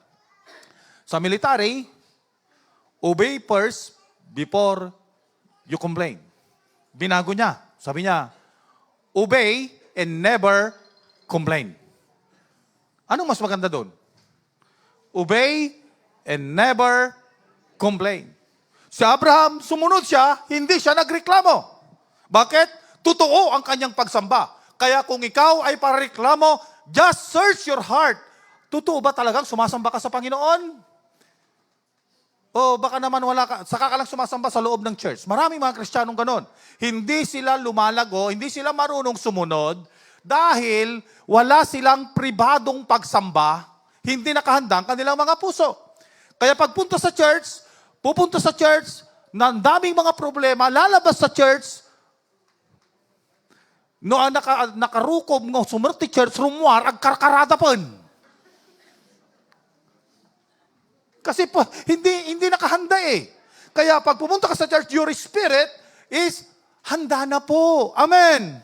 sa military, obey first before you complain. Binago niya. Sabi niya, obey and never complain. Anong mas maganda doon? Obey and never complain. Si Abraham, sumunod siya, hindi siya nagreklamo. Bakit? Totoo ang kanyang pagsamba. Kaya kung ikaw ay pareklamo, just search your heart. Totoo ba talagang sumasamba ka sa Panginoon? O baka naman wala ka, saka ka lang sumasamba sa loob ng church. Maraming mga Kristiyanong ganon. Hindi sila lumalago, hindi sila marunong sumunod dahil wala silang pribadong pagsamba, hindi nakahanda ang kanilang mga puso. Kaya pagpunta sa church, pupunta sa church, na ang daming mga problema, lalabas sa church, no ang nakarukob ng sumerti church, rumuar, ang karkarada pon. Kasi po, hindi nakahanda eh. Kaya pag pumunta ka sa church, your spirit is handa na po. Amen.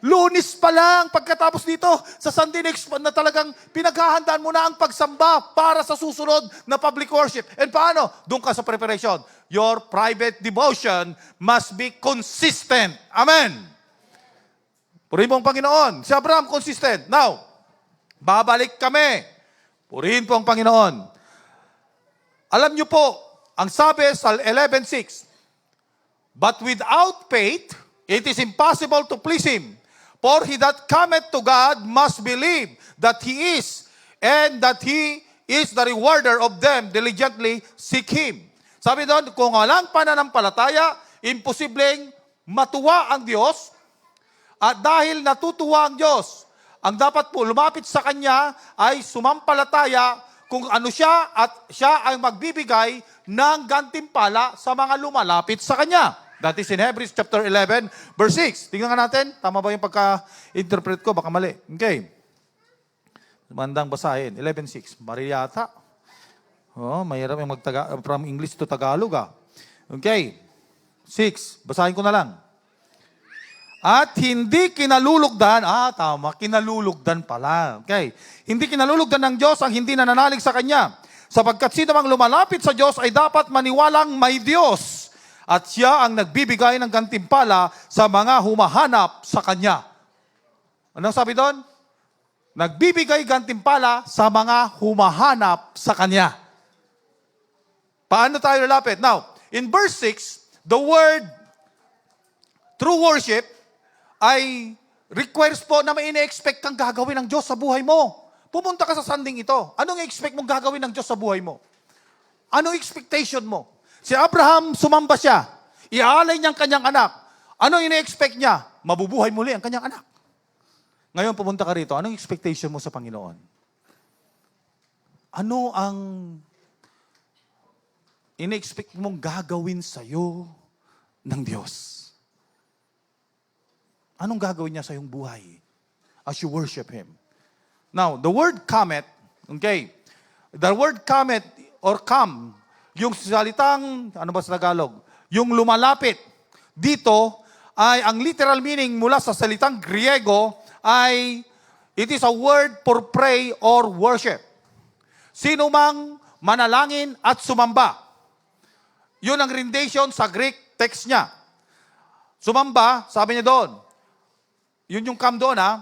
Lunes pa lang, pagkatapos dito, sa Sunday next na talagang pinaghahandaan mo na ang pagsamba para sa susunod na public worship. And paano? Doon ka sa preparation. Your private devotion must be consistent. Amen. Purihin po ang Panginoon. Si Abraham, consistent. Now, babalik kami. Purihin po ang Panginoon. Alam niyo po, ang sabi sa 11:6, but without faith, it is impossible to please Him. For he that cometh to God must believe that he is, and that he is the rewarder of them diligently seek him. Sabi doon, kung walang pananampalataya, imposibleng matuwa ang Diyos. At dahil natutuwa ang Diyos, ang dapat po lumapit sa Kanya ay sumampalataya kung ano siya at siya ay magbibigay ng gantimpala sa mga lumalapit sa Kanya. That is in Hebrews chapter 11, verse 6. Tingnan nga natin, tama ba yung pagka-interpret ko? Baka mali. Okay. Mandang basahin. 11.6. Mali yata. Oh, mahirap yung from English to Tagalog ah. Okay. 6. Basahin ko na lang. At hindi kinalulugdan, tama, kinalulugdan pala. Okay. Hindi kinalulugdan ng Diyos ang hindi nananalig sa Kanya. Sapagkat sino mang lumalapit sa Diyos ay dapat maniwalang may Diyos. At siya ang nagbibigay ng gantimpala sa mga humahanap sa Kanya. Anong sabi doon? Nagbibigay gantimpala sa mga humahanap sa Kanya. Paano tayo lalapit? Now, in verse 6, the word true worship ay requires po na may ine-expect kang gagawin ng Diyos sa buhay mo. Pumunta ka sa sanding ito. Anong expect mong gagawin ng Diyos sa buhay mo? Anong expectation mo? Si Abraham, sumamba siya. Iaalay niyang kanyang anak. Ano ine-expect niya? Mabubuhay muli ang kanyang anak. Ngayon, pumunta ka rito. Anong expectation mo sa Panginoon? Ano ang ine-expect mong gagawin sa'yo ng Diyos? Anong gagawin niya sa iyong buhay as you worship Him? Now, the word cometh, okay, the word cometh or come, yung salitang, ano ba sa Tagalog? Yung lumalapit. Dito ay ang literal meaning mula sa salitang Griego ay it is a word for pray or worship. Sino mang manalangin at sumamba. Yun ang rendition sa Greek text niya. Sumamba, sabi niya doon. Yun yung come doon ha.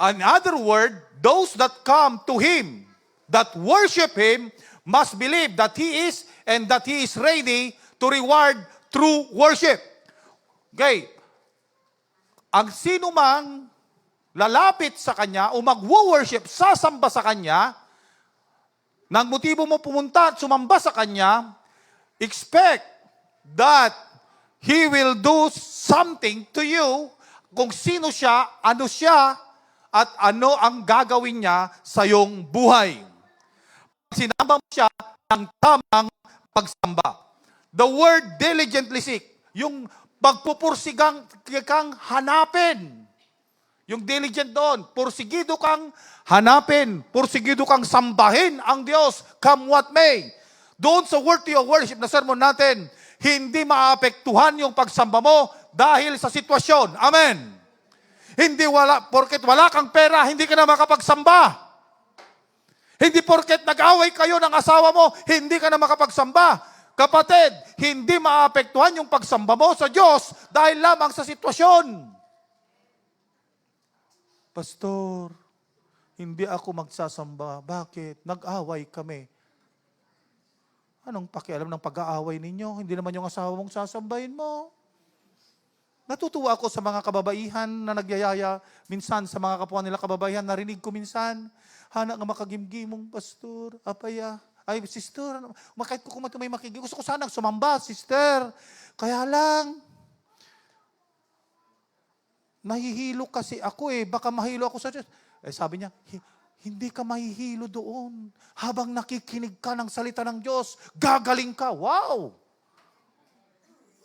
Another word, those that come to Him, that worship Him, must believe that He is and that He is ready to reward true worship. Okay. Ang sino mang lalapit sa Kanya o mag-worship, sasamba sa Kanya, nang motibo mo pumunta at sumamba sa Kanya, expect that He will do something to you kung sino siya, at ano ang gagawin niya sa iyong buhay. Sinamba mo siya ng tamang pagsamba. The word diligently seek, yung pagpupursigang kang hanapin. Yung diligent doon, pursigido kang hanapin, pursigido kang sambahin ang Diyos, come what may. Doon sa Worthy of Worship na sermon natin, hindi maapektuhan yung pagsamba mo dahil sa sitwasyon. Amen. Hindi porket wala kang pera, hindi ka na makapagsamba. Hindi porket nag-away kayo ng asawa mo, hindi ka na makapagsamba. Kapatid, hindi maapektuhan yung pagsamba mo sa Diyos dahil lamang sa sitwasyon. Pastor, hindi ako magsasamba. Bakit? Nag-away kami. Anong pakialam ng pag-aaway ninyo? Hindi naman yung asawa mong sasambahin mo. Natutuwa ako sa mga kababaihan na nagyayaya minsan sa mga kapwa nila kababaihan. Narinig ko minsan, hana nga makagimgimong pastor, apaya. Ay, sister, kahit ko may makigim. Gusto ko sana sumamba, sister. Kaya lang, mahihilo kasi ako baka mahilo ako sa Diyos. Sabi niya, hindi ka mahihilo doon. Habang nakikinig ka ng salita ng Diyos, gagaling ka. Wow!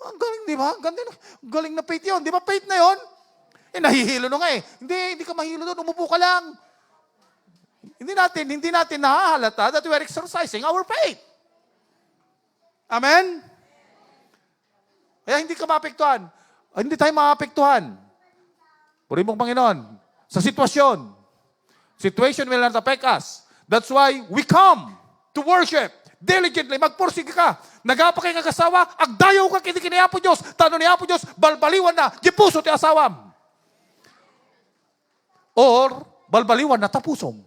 Ang galing, di ba? Galing na faith yun. Di ba faith na yun? Nahihilo na nga Hindi ka mahilo doon. Umupo ka lang. Hindi natin nahahalata that we are exercising our faith. Amen? Kaya hindi ka maapektuhan. Hindi tayo maapektuhan. Purihin mong Panginoon. Sa sitwasyon. Situation will not affect us. That's why we come to worship. Diligently, magpursige ka. Nagapakay nga kasawa, agdayaw ka kini Apo Diyos. Tanong ni Apo Diyos, balbaliwan na, gipuso ti asawam. Or, balbaliwan na tapusom.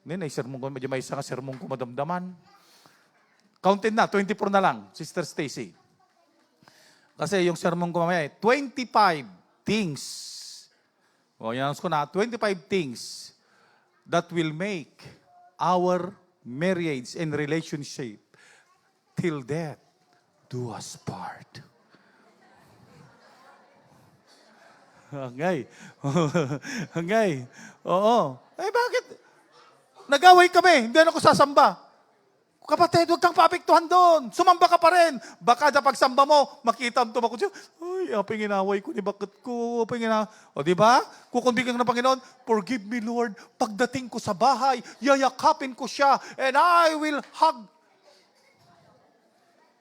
Hindi, sermon ko, medyo may isa ka sermon ko madamdaman. Counted na, 24 na lang, Sister Stacy. Kasi yung sermon ko mamaya, 25 things. O, yan ko na, 25 things that will make our marriage and relationship till death do us part. Hangay. Hangay. Oo. Eh bakit? Nag-away kami, hindi na ako sasamba. Kapatid, huwag kang paapektuhan doon. Sumamba ka pa rin. Baka na pagsamba mo, makita mo tumakot siya. Ay, aping inaway ko, ni bakit ko, aping inaway. O di ba? Kukunbigyan ka ng Panginoon, forgive me Lord. Pagdating ko sa bahay, yayakapin ko siya, and I will hug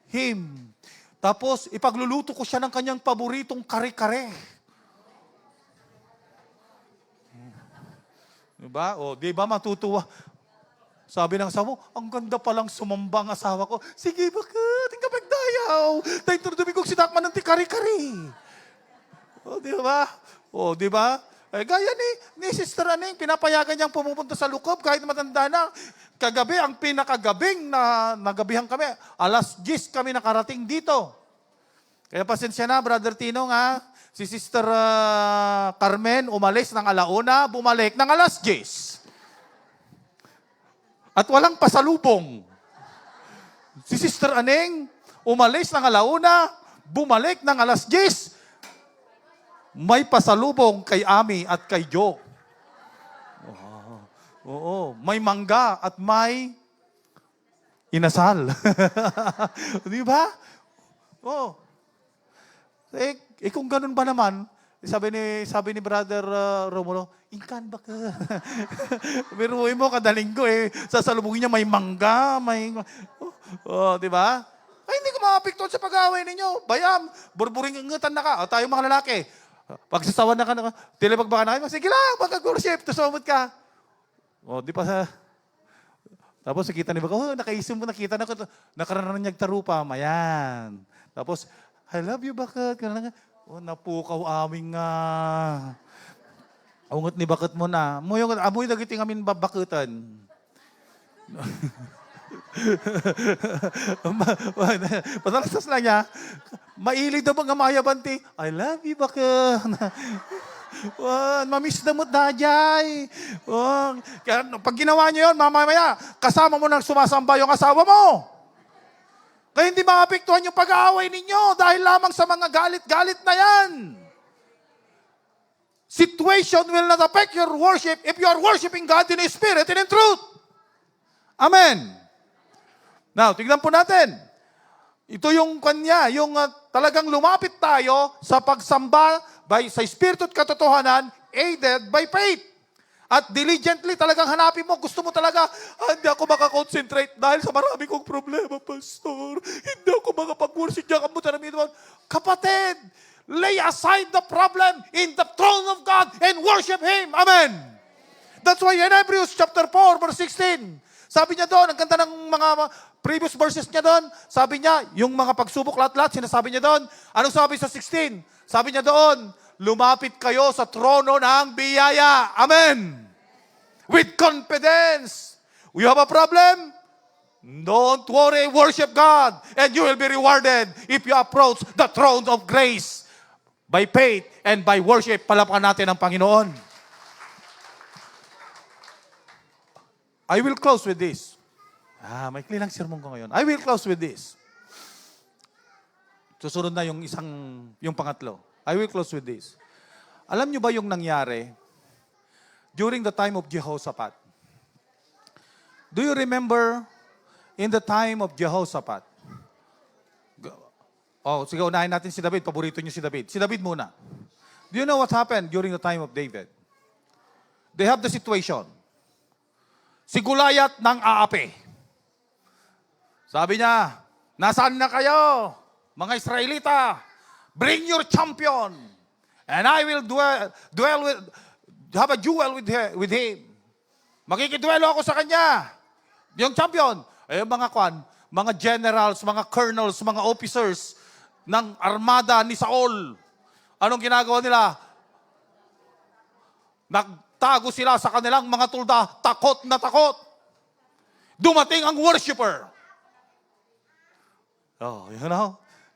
him. Tapos, ipagluluto ko siya ng kanyang paboritong kare-kare. Diba? O, di ba matutuwa? Sabi ng asawa mo, ang ganda palang sumamba ang asawa ko. Sige, bakit? Ang kapagdayaw. Tayo tunudubi kong sinakman ng tikari-kari. O, di ba? O, di ba? Eh, gaya ni Sister Aning, pinapayagan niyang pumupunta sa lukob kahit matanda na. Kagabi, ang pinakagabing na nagabihan kami, 10:00 kami nakarating dito. Kaya pasensya na, Brother Tino, nga. Si Sister Carmen umalis ng 1:00, bumalik ng 10:00. At walang pasalubong. Si Sister Aneng, umalis ng 1:00, bumalik ng 10:00. May pasalubong kay Ami at kay Joe. Oo, may mangga at may inasal. Di ba? Oo. Kung ganun ba naman, sabi ni Brother Romulo, ingkan ba ka? Biruin mo kada linggo sasalubungin niya may mangga, may... di ba? Ay, hindi ko maapektuhan sa pag-away ninyo. Bayam, burburing ingetan na ka. O, tayo mga lalaki. Pagsasawan na ka, tilipag na kayo, sige lang, magkag-worship, tusumod ka. O, di pa sa... Tapos nakita ni Baka, nakaisim mo, nakita na ko, nakararanyag tarupa, mayan. Tapos, I love you, bakit? O, napukaw aming ungot ni bakit mo na. Amoy nagiting amin babakutan. Patalasas lang niya. Mailid daw mga mayabanti. I love you, bakit? Mamiss na mo't dajay. Kaya pag ginawa niyo yun, mamaya, kasama mo nang sumasamba yung asawa mo. Kaya hindi maapektuhan yung pag-aaway ninyo dahil lamang sa mga galit-galit na yan. Situation will not affect your worship if you are worshiping God in Spirit and in truth. Amen. Now, tignan po natin. Ito yung kanya, yung talagang lumapit tayo sa pagsamba sa Espiritu at katotohanan, aided by faith. At diligently talagang hanapin mo, gusto mo talaga, hindi ako makakonsentrate dahil sa marami kong problema, Pastor. Hindi ako makapag-worship diyan, kapatid, lay aside the problem in the throne of God and worship Him. Amen. That's why in Hebrews chapter 4, verse 16, sabi niya doon, ang ganda ng mga previous verses niya doon, sabi niya, yung mga pagsubok lahat-lahat, sinasabi niya doon, anong sabi sa 16? Sabi niya doon, lumapit kayo sa trono ng biyaya. Amen. With confidence. You have a problem? Don't worry, worship God, and you will be rewarded if you approach the throne of grace. By faith and by worship, palapakan natin ang Panginoon. I will close with this. May lang sermon ko ngayon. I will close with this. Susunod na yung pangatlo. I will close with this. Alam niyo ba yung nangyari during the time of Jehoshaphat? Do you remember in the time of Jehoshaphat? Sige, unahin natin si David. Paborito niyo si David. Si David muna. Do you know what happened during the time of David? They have the situation. Si Goliath ng aapi. Sabi niya, nasaan na kayo, mga Israelita? Bring your champion. And I will have a duel with him. Makikiduelo ako sa kanya. Yung champion. Mga generals, mga colonels, mga officers ng armada ni Saul. Anong ginagawa nila? Nagtago sila sa kanilang mga tulda, takot na takot. Dumating ang worshiper.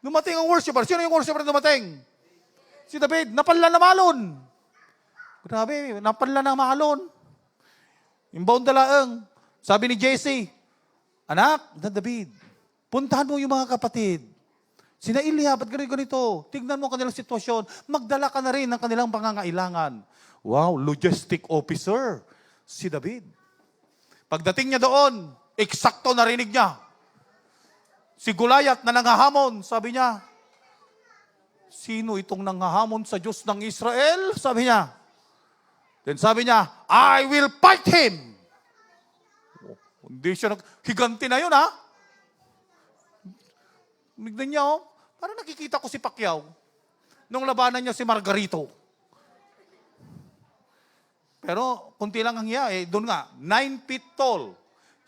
Dumating ang worshiper. Sino yung worshiper na dumating? Si David, napanla na malon. Grabe, napanla na malon. Imbaon dalaang. Sabi ni Jesse, anak na David, puntahan mo yung mga kapatid. Sina Ilya, ba't ganito? Tignan mo ang kanilang sitwasyon. Magdala ka na rin ng kanilang pangangailangan. Wow, logistic officer. Si David. Pagdating niya doon, eksakto narinig niya. Si Goliath na nangahamon, sabi niya, sino itong nangahamon sa Diyos ng Israel? Sabi niya. Then sabi niya, I will fight him. Oh, hindi siya higanti na yun, ha? Mignan niya, oh. Parang nakikita ko si Pacquiao nung labanan niya si Margarito. Pero, kunti lang ang hiya, eh. Doon nga, 9 feet tall.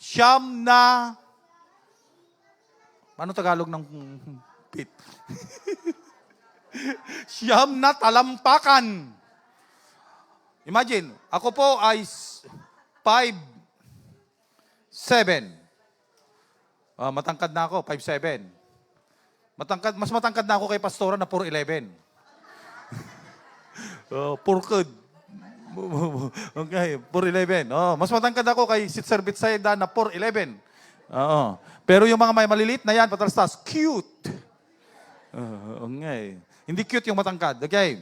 Siyam na... Ano Tagalog ng feet? Siyam na talampakan. Imagine, ako po ay 5'7". Matangkad na ako, 5'7". Mas matangkad na ako kay Pastora na 4'11". Purkod. Okay, 4'11". Mas matangkad ako kay Sitzer Bitsayda na 4'11". Pero yung mga may maliliit na yan, patalastas, cute. Okay. Hindi cute yung matangkad. Okay.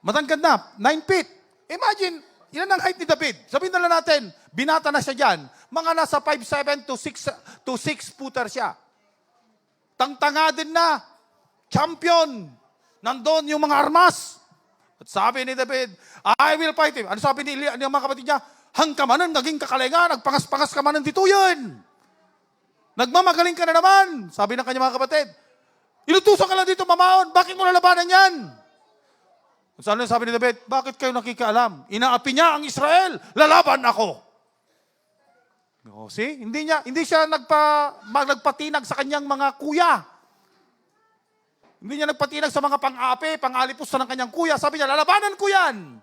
Matangkad na, 9 feet. Imagine, ilan ang height ni David? Sabihin na lang natin, binata na siya dyan. Mga nasa 5'7" to 6 footer siya. Tangtanga din na. Champion. Nandun yung mga armas. At sabi ni David, I will fight him. Ano sabi ni Ilya, mga kapatid niya? Hangkamanan, naging kakalenga, nagpangas-pangas ka man ng dituyon. Nagmamagaling ka na naman. Sabi ng kanyang mga kapatid, inutusan ka lang dito mamaon, bakit mo lalabanan yan? Saan sabi ni David, bakit kayo nakikialam? Inaapi niya ang Israel, lalaban ako. See? Hindi siya nagpatinag sa kanyang mga kuya. Hindi niya nagpatinag sa mga pang-api, pang-alipos ng kanyang kuya. Sabi niya, lalabanan ko yan.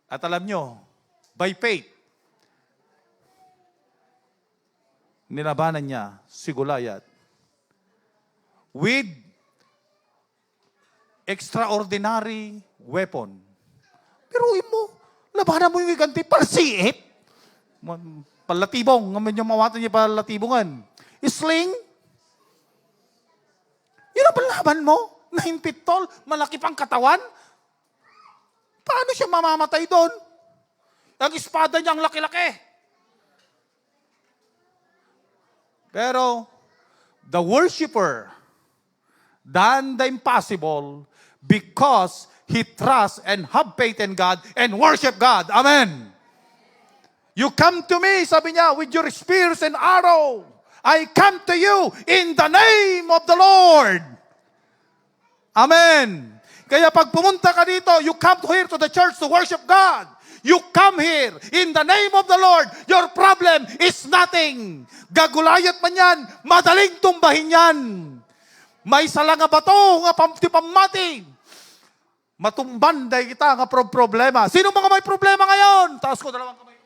At alam nyo, by faith, nilabanan niya si Goliath with extraordinary weapon. Pero mo, labanan mo yung iganti, palsiit. Palatibong, ngayon yung mawatan niya palatibongan. Sling. Yun ang palaban mo? 9 feet tall, malaki pang katawan. Paano siya mamamatay doon? Ang espada niya ang laki-laki. Pero, the worshiper done the impossible because he trusts and have faith in God and worship God. Amen. You come to me, sabi niya, with your spears and arrow. I come to you in the name of the Lord. Amen. Kaya pag pumunta ka dito, you come here to the church to worship God. You come here in the name of the Lord. Your problem is nothing. Gagulayat man yan, madaling tumbahin yan. May sala nga bato, nga pamati. Matumban day kita nga problema. Sino mga may problema ngayon? Taas ko dalawang kamay.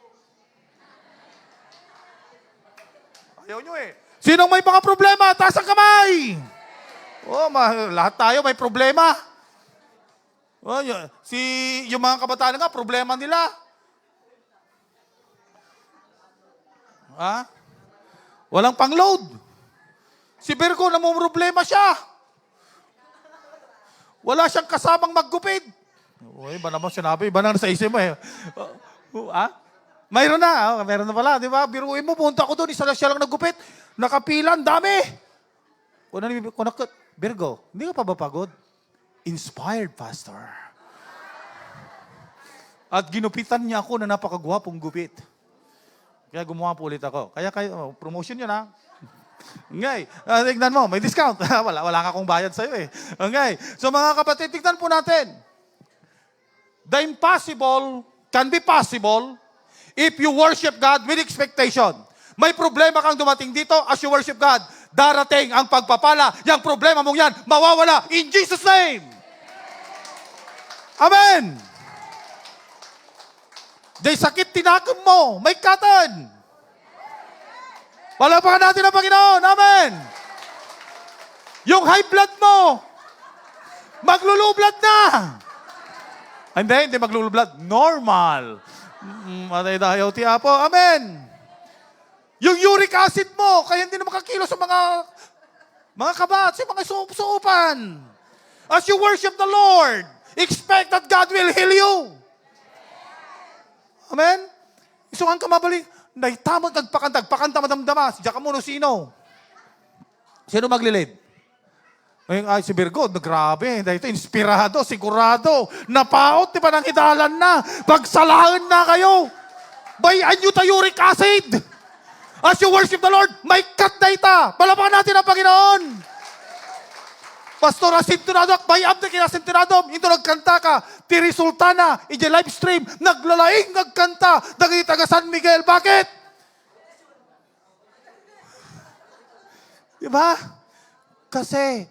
Ayaw nyo eh. Sino may mga problema? Taas ang kamay. Lahat tayo may problema. Yung mga kabataan nga, problema nila. Walang pang-load. Si Virgo, namumroblema siya. Wala siyang kasamang maggupit. Iba naman sinabi, iba na sa isip mo eh. Mayroon na. Mayroon na pala, di ba? Biruin mo, punta ko doon, isa lang siya lang naggupit. Nakapilan, dami. Virgo, hindi ka pa ba pagod? Inspired, Pastor. At ginupitan niya ako na napakagwapong gupit. Kaya gumawa po ulit ako. Kaya kayo, promotion yun ha. Okay. Tignan mo, may discount. wala ka kong bayad sa'yo eh. Okay. So mga kapatid, tignan po natin. The impossible can be possible if you worship God with expectation. May problema kang dumating dito as you worship God. Darating ang pagpapala. Yung problema mong yan, mawawala in Jesus' name. Amen. Day sakit tinakam mo, may katan. Palapakan natin ang Panginoon. Amen. Yung high blood mo, magluluw blood na. Hindi magluluw blood. Normal. Matay tayo, tiya po. Amen. Yung uric acid mo, kaya hindi na makakilo sa mga kabat, sa mga suupan. As you worship the Lord, expect that God will heal you. Amen? Isungan ka mabalik. Naitamag pakanta madamdama. Diyan ka muna sino? Sino maglilid? Ay, si Virgo, grabe. Dahil ito, inspirado, sigurado. Napaot, di ba nang hidalan na? Pagsalahan na kayo. Bayan nyo tayo uric acid. As you worship the Lord, may cut na ita. Palapakan natin ang Panginoon. Pastor Asintonado, bayam na kinasintonado, ito nagkanta ka, ti resulta na, iji live stream, naglalaing nagkanta, dagi taga San Miguel. Bakit? Diba? Kasi,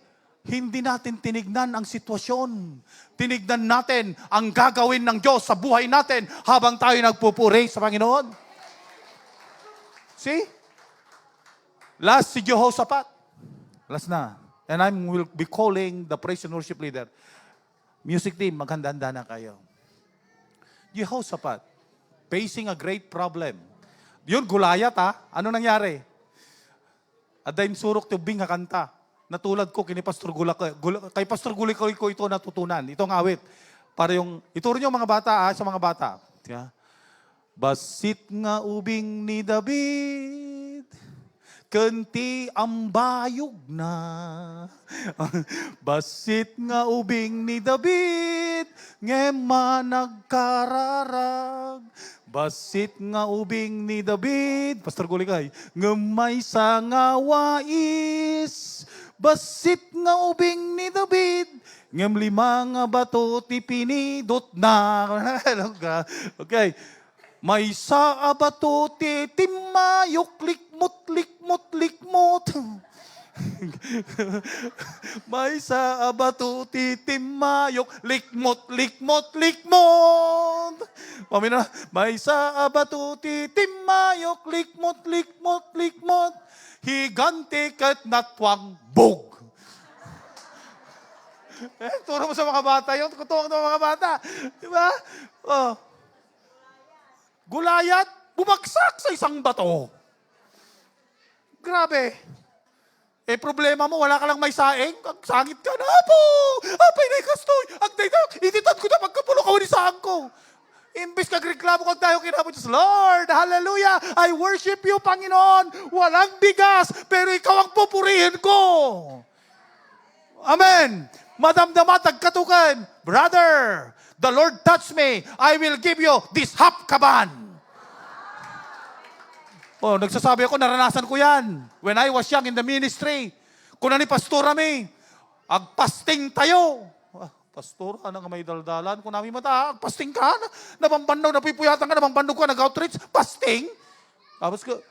hindi natin tinignan ang sitwasyon. Tinignan natin ang gagawin ng Diyos sa buhay natin habang tayo nagpupuri sa Panginoon. See? Last, si Jehoshaphat. Last na. And I will be calling the praise and worship leader. Music team, maghanda-handa na kayo. Jehoshaphat, facing a great problem. Yun, Gulayat ha. Ano nangyari? Adain surok tubing kanta. Natulad ko kay Pastor Gulay ko ito natutunan. Itong awit. Para yung, ituro nyo mga bata sa mga bata. Yeah. Basit nga ubing ni David, kenti ang bayog na. Basit nga ubing ni David, ngema nagkararag. Basit nga ubing ni David, Pastor Gulikay, ngemay sa nga wais. Basit nga ubing ni David, ngem lima nga bato ti pinidot na. Okay. May sa abato ti timayok likmot. May sa abato ti timayok likmot. Pamina, may sa abato ti timayok likmot. Higante kat natwang bog. Turo mo sa mga bata yun. Kutuwang ng mga bata. Diba? Oh. Gulayat, bumagsak sa isang bato. Grabe. Problema mo, wala ka lang may saing. Sangit ka na, Apo! Apay na ikastoy! Ititan ko na pagkapulo ka unisaan ko. Imbis kagreklamo kag tayo kinabot Diyos, Lord, hallelujah, I worship you, Panginoon. Walang bigas, pero ikaw ang pupurihin ko. Amen. Madamdama, tagkatukan. Brother, the Lord touched me. I will give you this half kaban. Nagsasabi ako, naranasan ko yan. When I was young in the ministry, kuna ni Pastor Rami, agpasting tayo. Pastor, ano nga may daldalan? Kung namin mata, agpasting ka? Nabambandaw, napipuyatan ka, nabambandaw ka, nag-outreach, pasting? Tapos ko,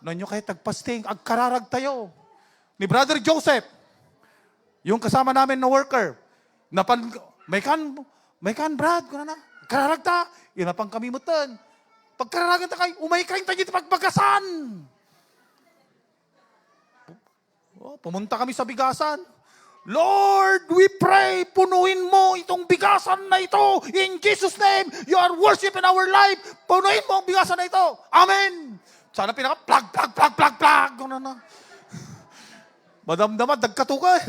nanyo kayo tagpasting, agkararag tayo. Ni Brother Joseph, yung kasama namin na worker, may kan, Brad, kuna na, kararag ta, yun na pang kamimutan. Pagkararagan ta kayo, umay kayo tayo dito pagbagasan. Pumunta kami sa bigasan. Lord, we pray, punuin mo itong bigasan na ito. In Jesus' name, you are worshiping our life. Punuin mo ang bigasan na ito. Amen. Sana plug. Madamdaman, dagkatukan.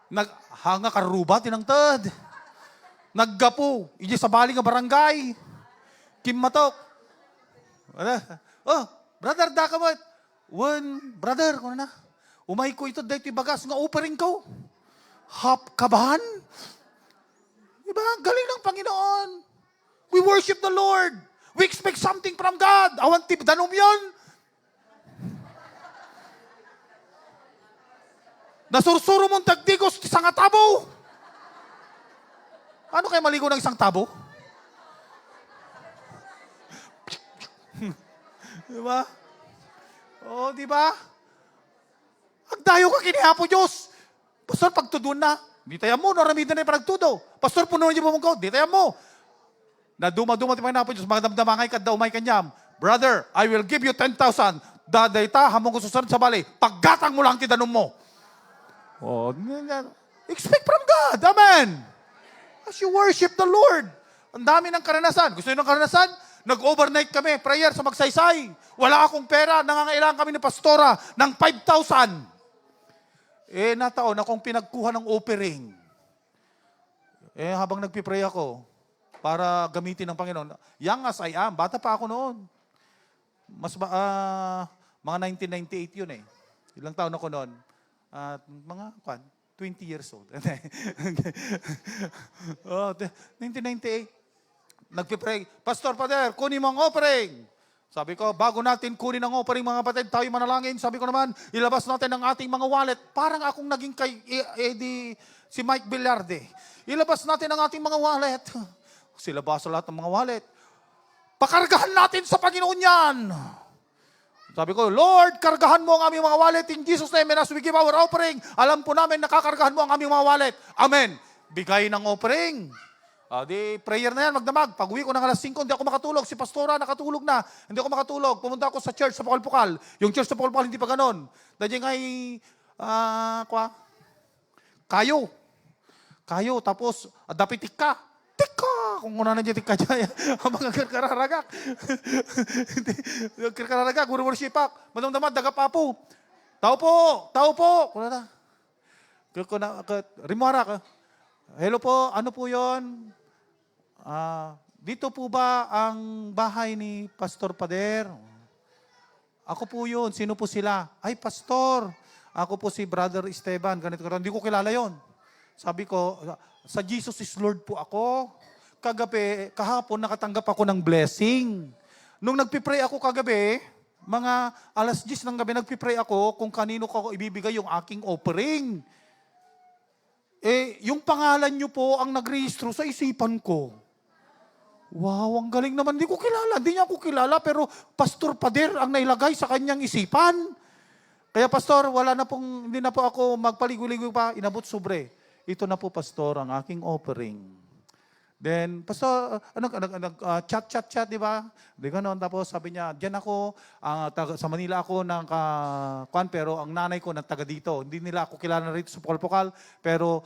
Naghanga karuba, tinangtad. Naggapo, iji sa bali nga barangay. Kimmatok. Brother, dakamot. Brother, kung na. Umay ko ito, dahil bagas nga offering ko. Hap kabahan. Diba? Galing ng Panginoon. We worship the Lord. We expect something from God. Awan tip, danom yun. Nasursuro mong tagdigos sa nga tabo. Ano kayo maligo ng isang tabo? Diba? Diba? Agdayo ka kinihapo Diyos. Pastor, pagtudun na. Di tayo mo, naramida na yung panagtudo. Pastor, puno niyo mo mong di tayo mo. Na duma-duma ti Panginoon Diyos, mga damdamangay ka daw may kanyam. Brother, I will give you 10,000. Dadayta, hamong ko susunod sa bali. Paggatang mo lang tidanom mo. Oh, expect from God. Amen. As you worship the Lord. Ang dami ng karanasan. Gusto niyo ng karanasan? Nag-overnight kami, prayer sa Magsaysay. Wala akong pera, nangangailangan kami ni pastora ng 5,000. Nataon akong pinagkuha ng offering. Habang nagpipray ako, para gamitin ng Panginoon, young as I am, bata pa ako noon. Mga 1998 yun eh. Ilang taon ako noon? Mga 20 years old. 1998. Nagpipray, Pastor Pader, kunin mo ang offering. Sabi ko, bago natin kunin ang offering mga kapatid, tayo manalangin. Sabi ko naman, ilabas natin ang ating mga wallet. Parang akong naging kay si Mike Villarde. Ilabas natin ang ating mga wallet. Silabas lahat ng mga wallet. Pakargahan natin sa Panginoon yan. Sabi ko, Lord, kargahan mo ang aming mga wallet in Jesus' name, and as we give our offering, alam po namin nakakargahan mo ang aming mga wallet. Amen. Bigay ng offering. Di prayer na yan, magdamag. Pag uwi ko ng alas 5, hindi ako makatulog. Si Pastora nakatulog na. Hindi ako makatulog. Pumunta ako sa church sa Pukal-Pukal. Yung church sa Pukal-Pukal, hindi pa ganon. Dahil ngay, kayo, tapos, dapitik ka. Tika! Kung una na dyan, tika dyan. Habang kararagak. Kararagak, worship up. Madamdaman, dagapapo. Tao po. Kuna na. Rimara ka. Hello po, ano po yon? Dito po ba ang bahay ni Pastor Pader? Ako po yun. Sino po sila? Ay, Pastor. Ako po si Brother Esteban. Ganito. Hindi ko kilala yon. Sabi ko, sa Jesus is Lord po ako. Kahapon nakatanggap ako ng blessing. Nung nagpipray ako kagabi, mga alas 10 ng gabi, nagpipray ako kung kanino ko ibibigay yung aking offering. Yung pangalan nyo po ang nagrehistro sa isipan ko. Wow, ang galing naman. Hindi ko kilala. Hindi niya ako kilala, pero Pastor Pader ang nailagay sa kanyang isipan. Kaya Pastor, hindi na po ako magpaligoy-ligoy pa. Inabot sobre. Ito na po, Pastor, ang aking offering. Then, Pastor, chat, di ba? Di ganon. Tapos sabi niya, diyan ako, sa Manila ako pero ang nanay ko taga dito. Hindi nila ako kilala rito sa Pukal-Pukal, pero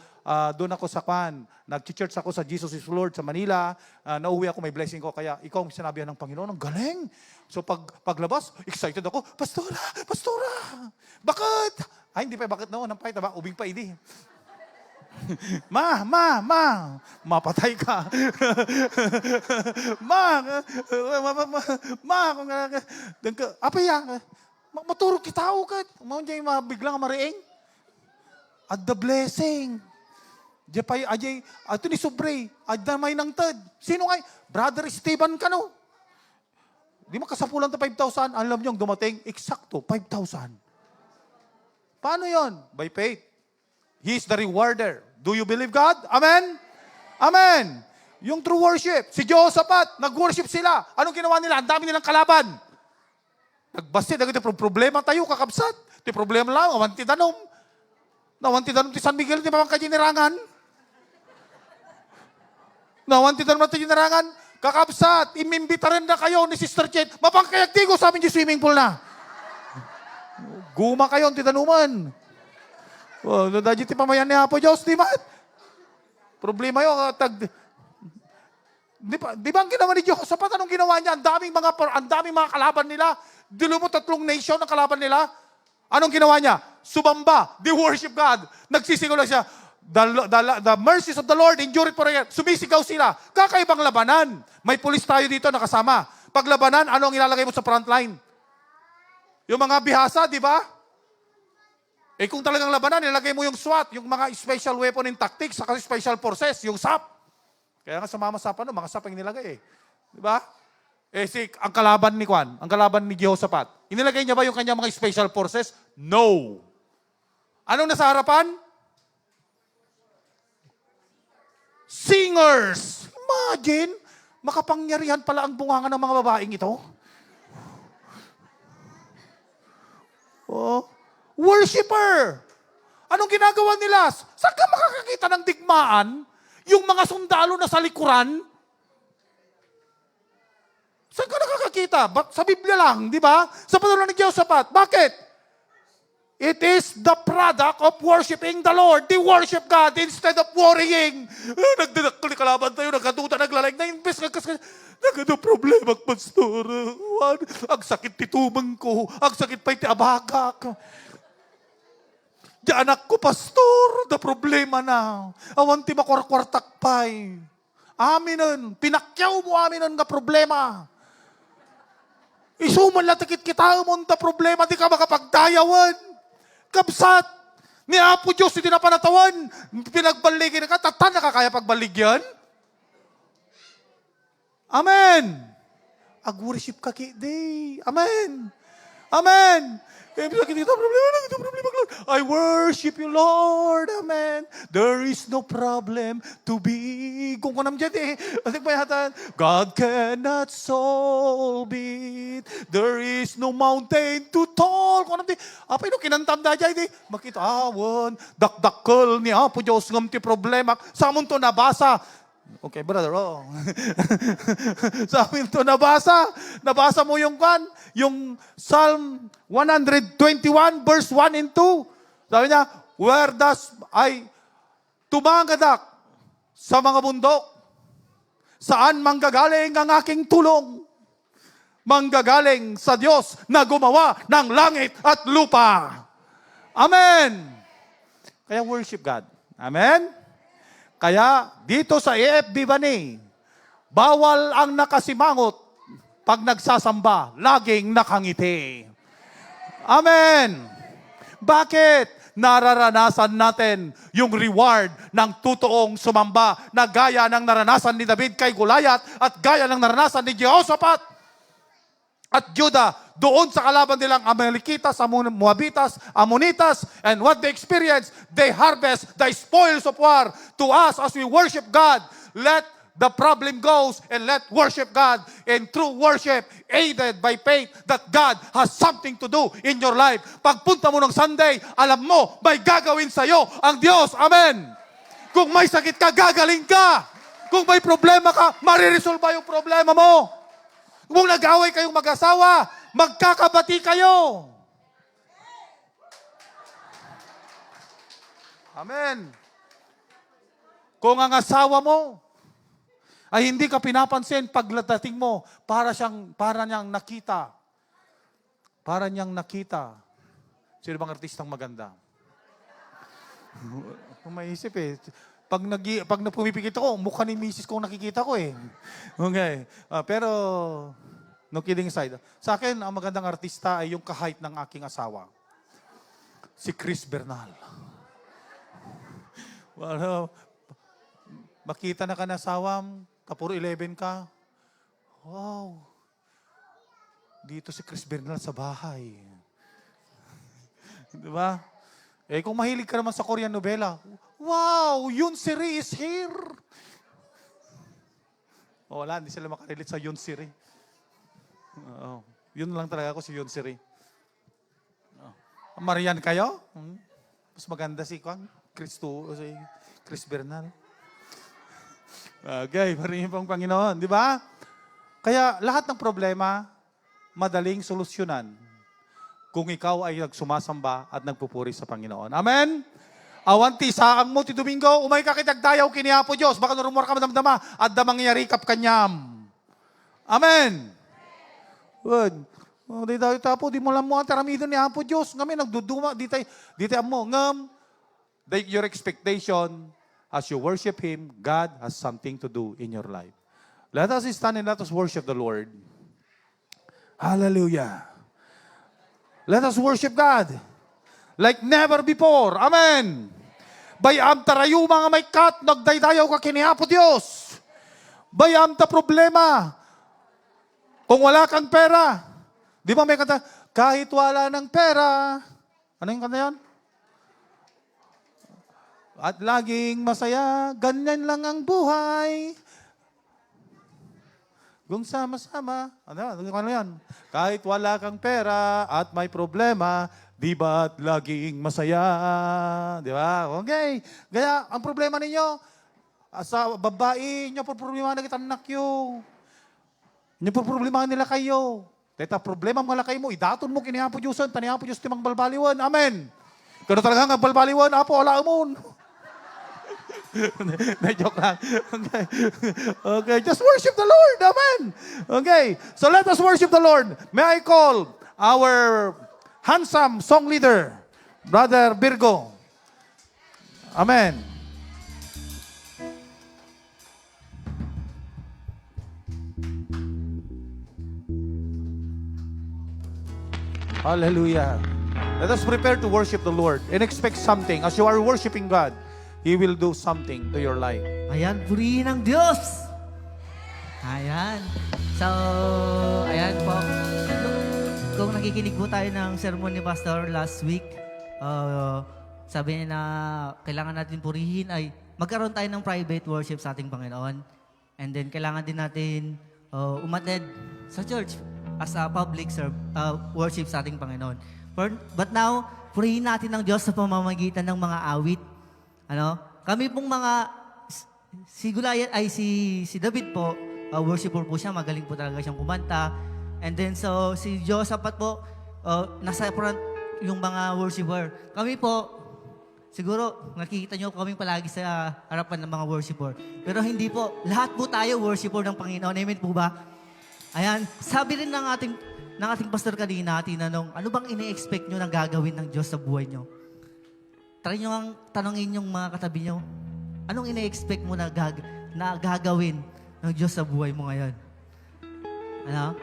doon ako sa nag-church ako sa Jesus is Lord sa Manila. Nauwi ako, may blessing ko. Kaya ikaw ang sinabihan ng Panginoon, ang galing. So paglabas, excited ako, Pastora, bakit? Ay, hindi pa bakit noon, ang pahit, ubing pa idi. Mapatay ka. Maturog kita o kat. Maunjay mabiglang mariing. At the blessing. Ito ni Sobre. Adamay ng tad. Sino nga? Brother Esteban ka no? Di makasapulan ta 5,000. Alam niyo, dumating, eksakto, 5,000. Paano yon? By faith. He is the rewarder. Do you believe God? Amen? Amen. Yung true worship. Si Jehoshaphat, nag-worship sila. Anong ginawa nila? Ang dami nilang kalaban. Nagbasid. Problema tayo, kakabsat. Di problema lang. Awanti danom. Ti San Miguel, di ba mga kajinirangan? Awanti danom natin jinirangan. Kakabsat. Imimbita rin na kayo ni Sister Chet. Mapangkayagtigo sa amin yung swimming pool na. Guma kayo, tidanuman. Dadyo ti pamayan ni Apo Diyos, di ba? Problema yun, di ba ang ginawa ni Diyos? Sapat anong ginawa niya? Ang daming mga kalaban nila. Dilo mo 3 nation ang kalaban nila. Anong ginawa niya? Sumamba. They worship God. Nagsisigaw lang siya. The mercies of the Lord endure it forever. Sumisigaw sila. Kakaibang labanan. May pulis tayo dito nakasama. Pag labanan, ano ang ilalagay mo sa front line? Yung mga bihasa, di ba? Kung talagang labanan, nilagay mo yung SWAT, yung mga special weapon and tactics, saka special forces, yung SAP. Kaya nga sa mga SAP, mga SAP ang nilagay Di ba? Ang kalaban ni Juan, ang kalaban ni Jehoshaphat, inilagay niya ba yung kanyang mga special forces? No. Anong nasa harapan? Singers. Imagine, makapangyarihan pala ang bunganga ng mga babaeng ito. Worshipper. Anong ginagawa nila? Saan ka makakakita ng digmaan? Yung mga sundalo na sa likuran? Saan ka nakakakita? Sa Biblia lang, di ba? Sa patuloy ni Jehoshaphat. Bakit? It is the product of worshiping the Lord. They worship God instead of worrying. Nagdadakli kalaban tayo, nagkatuta, naglalayag na imbes. Nagkado problema, pastor. Ang sakit titumang ko. Ang sakit pa'y tiabagak. Di anak ko, pastor. The problema na. Awan ti makwarkwartak pa'y. Aminan. Pinakyaw mo aminan nga problema. Isuman lang tikit kita mo ta problema. Di ka makapagdayawan. Kabsat. Ni Apo Diyos, hindi na panatawan. Pinagbaligin ka. Tatan na ka kaya pagbaligyan? Amen. Ag-worship ka kidi. Amen. Amen. Kaya bisa kita problema. I worship you, Lord. Amen. There is no problem to be. Kung kunam dyan Asik bayatan. God cannot solve it. There is no mountain to tall. Kung kunam di. Apa ino kinantam da dyan Makita awan. Dakdakkel ni Apo Diyos ngam ti problema. Sa amon to nabasa. Okay, brother. Oh. Sa amin to nabasa. Nabasa mo yung yung Psalm 121 verse 1 and 2. Sabi niya, where does I tumagadak sa mga bundok? Saan manggagaling ang aking tulong? Manggagaling sa Diyos na gumawa ng langit at lupa. Amen. Kaya worship God. Amen. Kaya dito sa AFB Bani, bawal ang nakasimangot pag nagsasamba, laging nakangiti. Amen. Bakit? Nararanasan natin yung reward ng totoong sumamba na gaya ng naranasan ni David kay Goliath at gaya ng naranasan ni Jehoshaphat at Judah doon sa kalaban nilang Amalekitas, Moabitas, Ammonitas, and what they experience, they harvest the spoils of war. To us, as we worship God, let the problem goes and let worship God in true worship, aided by faith that God has something to do in your life. Pagpunta mo ng Sunday, alam mo, may gagawin sa'yo ang Diyos. Amen. Kung may sakit ka, gagaling ka. Kung may problema ka, mariresolba yung problema mo. Kung nag-away kayong mag-asawa, magkakabati kayo. Amen. Kung ang asawa mo ay hindi ka pinapansin pagdating mo, para niyang nakita. Para niyang nakita. Sino bang artistang maganda? Kung maisip Pag pumipikit ako, mukha ni misis ko nakikita ko Okay. Pero, no kidding aside, sa akin, ang magandang artista ay yung kahait ng aking asawa. Si Chris Bernal. Well, makita na ka na asawam, kapuro 11 ka. Wow. Dito si Chris Bernal sa bahay. Diba? Kung mahilig ka naman sa Korean novela, wow, Yoon Siri is here. Wala, hindi sila makarelate sa Yoon Siri. Yun lang talaga ako si Yoon Siri. Marian kayo? Mas maganda si Chris Bernal. Okay, maraming pang Panginoon, di ba? Kaya lahat ng problema, madaling solusyonan kung ikaw ay nagsumasamba at nagpupuri sa Panginoon. Amen? Awanti, saang mo ti Domingo, umay ka kitagdayaw kiniapo Diyos, baka narumor ka madamdama, at damang yarikap kanyam. Amen? Good. Di tayo tapo, di mo lang mo ang taramido ni Apo Diyos. Ngami, nagduduma, di tayo mo. Ngam, your expectation, as you worship Him, God has something to do in your life. Let us stand and let us worship the Lord. Hallelujah. Let us worship God like never before. Amen. Bayam tarayo mga may kat, nagdaydayaw ka kiniapo Diyos. Bayam ta problema. Kung wala kang pera, di ba may kanta, kahit wala ng pera, ano yung kanta yan? At laging masaya, ganyan lang ang buhay. Kung sama-sama, ano yan? Kahit wala kang pera at may problema, di ba't laging masaya? Di ba? Okay. Kaya, ang problema ninyo, sa babae, nyo po problema na kita anak nyo. Yung problema nila kayo. Teta, problema mga lakay mo, idaton mo kinihan po Diyosan, tanihan po Diyos timang balbaliwan. Amen. Kano talaga nga balbaliwan, apo, ala amon. Na-joke lang. Okay. Okay, just worship the Lord. Amen. Okay, so let us worship the Lord. May I call our handsome song leader, Brother Virgo. Amen. Hallelujah. Let us prepare to worship the Lord and expect something. As you are worshiping God, He will do something to your life. Ayan, purihin ng Diyos. Ayan. So, ayan po. Kung nakikinig po tayo ng sermon ni Pastor last week, sabi niya na kailangan natin purihin ay magkaroon tayo ng private worship sa ating Panginoon. And then, kailangan din natin umattend sa church as a public worship sa ating Panginoon. But now, purihin natin ng Diyos sa pamamagitan ng mga awit. Ano? Kami pong mga, si Goliath ay si David po, worshiper po siya, magaling po talaga siyang kumanta. And then so, si Josaphat po, nasa front yung mga worshiper. Kami po, siguro, nakikita nyo kaming palagi sa harapan ng mga worshiper. Pero hindi po, lahat po tayo worshiper ng Panginoon. Amen po ba? Ayan, sabi rin ng ating pastor kanina, tinanong, ano bang ini-expect nyo na gagawin ng Diyos sa buhay nyo? Try nyo ang tanongin yung mga katabi nyo, anong ina-expect mo na gagawin ng Diyos sa buhay mo ngayon? Ano?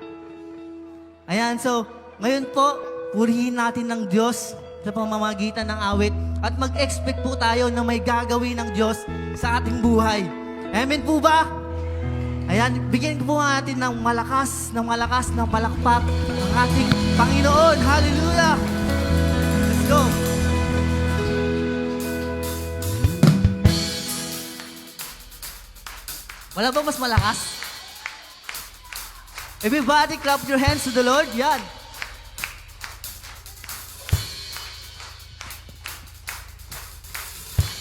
Ayan, so, ngayon po, purihin natin ng Diyos sa pamamagitan ng awit at mag-expect po tayo na may gagawin ng Diyos sa ating buhay. Amen po ba? Ayan, bigyan po natin ng malakas ng palakpak ang ating Panginoon. Hallelujah! Let's go! Wala bang mas malakas? Everybody clap your hands to the Lord. Yan.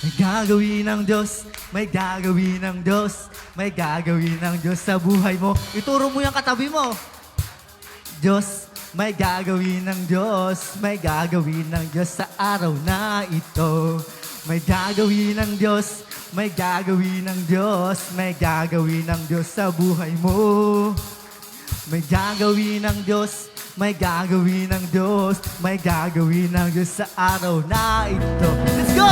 May gagawin ng Diyos, may gagawin ng Diyos, may gagawin ng Diyos sa buhay mo. Ituro mo yung katabi mo. Diyos, may gagawin ng Diyos, may gagawin ng Diyos sa araw na ito. May gagawin ng Diyos, may gagawin ng Diyos, may gagawin ng Diyos sa buhay mo. May gagawin ng Diyos, may gagawin ng Diyos, may gagawin ng Diyos sa araw na ito. Let's go!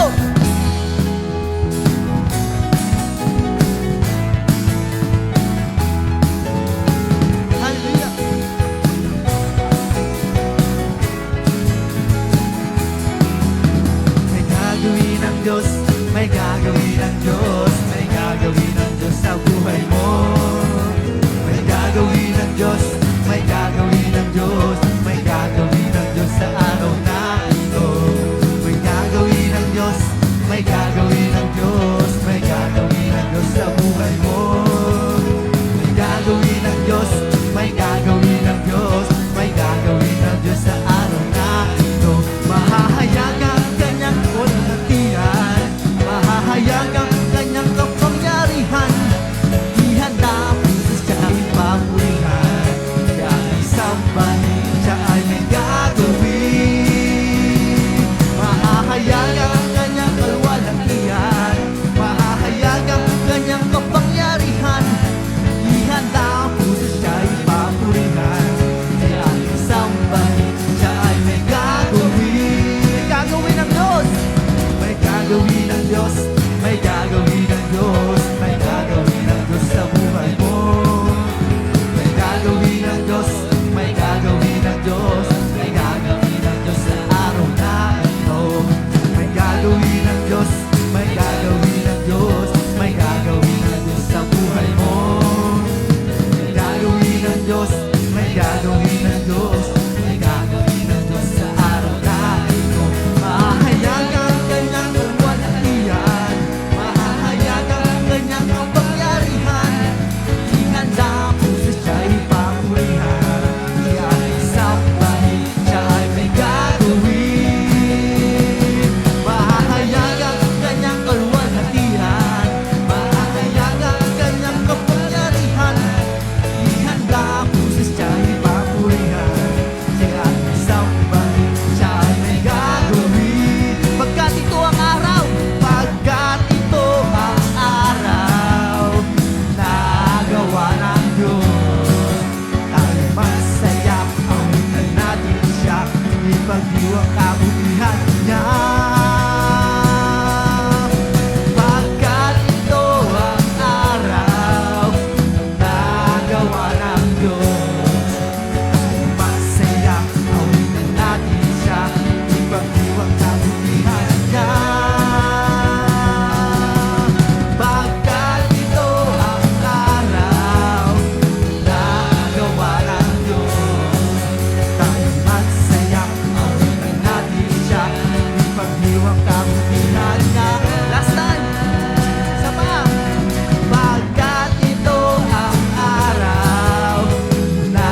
Hallelujah! May gagawin ng Diyos, may gagawin ng Diyos, may gagawin ng Diyos sa buhay mo. May gagawin ng Diyos, may gagawin ng Diyos, may gagawin ng Diyos sa araw na ito. May gagawin ng Diyos, may gagawin ng Diyos, may gagawin ng Diyos sa buhay mo. May gagawin ng Diyos, may gagawin ng Diyos, may gagawin ng Diyos sa araw na ito. Mahahayag ang kanyang kalwalhatian, mahahayag ang kanyang kapangyarihan. Ihanda ang puso siya ay papurihan, siya ay sambahin, siya ay may gagawin. Mahahayag ang kanyang kalwalhatian, mahahayag ang kanyang kapangyarihan. Ihanda ang puso siya ay papurihan, siya ay sambahin, siya ay may gagawin. May gagawin ng Diyos, may gagawin ng Diyos, may gagawin ng Diyos, may gagawin ng Diyos sa buhay mo. May gagawin ng Diyos, may gagawin ng Diyos, may gagawin ng Diyos sa araw na ito. May gagawin ng Diyos, may gagawin ng Diyos, may gagawin ng Diyos sa buhay mo. May gagawin ng Diyos, may gagawin ng Diyos, may gagawin ng Diyos sa araw na ito. Mahahayag ang kanyang kalwalhatian, mahahayag ang kanyang kapangyarihan. Ihanda ang puso siya'y papurihan, siya ay sambahin, siya ay may gagawin. Mahahayag ang ang kabutihan niya. Last time, isa pa. Pagkat ito ang araw na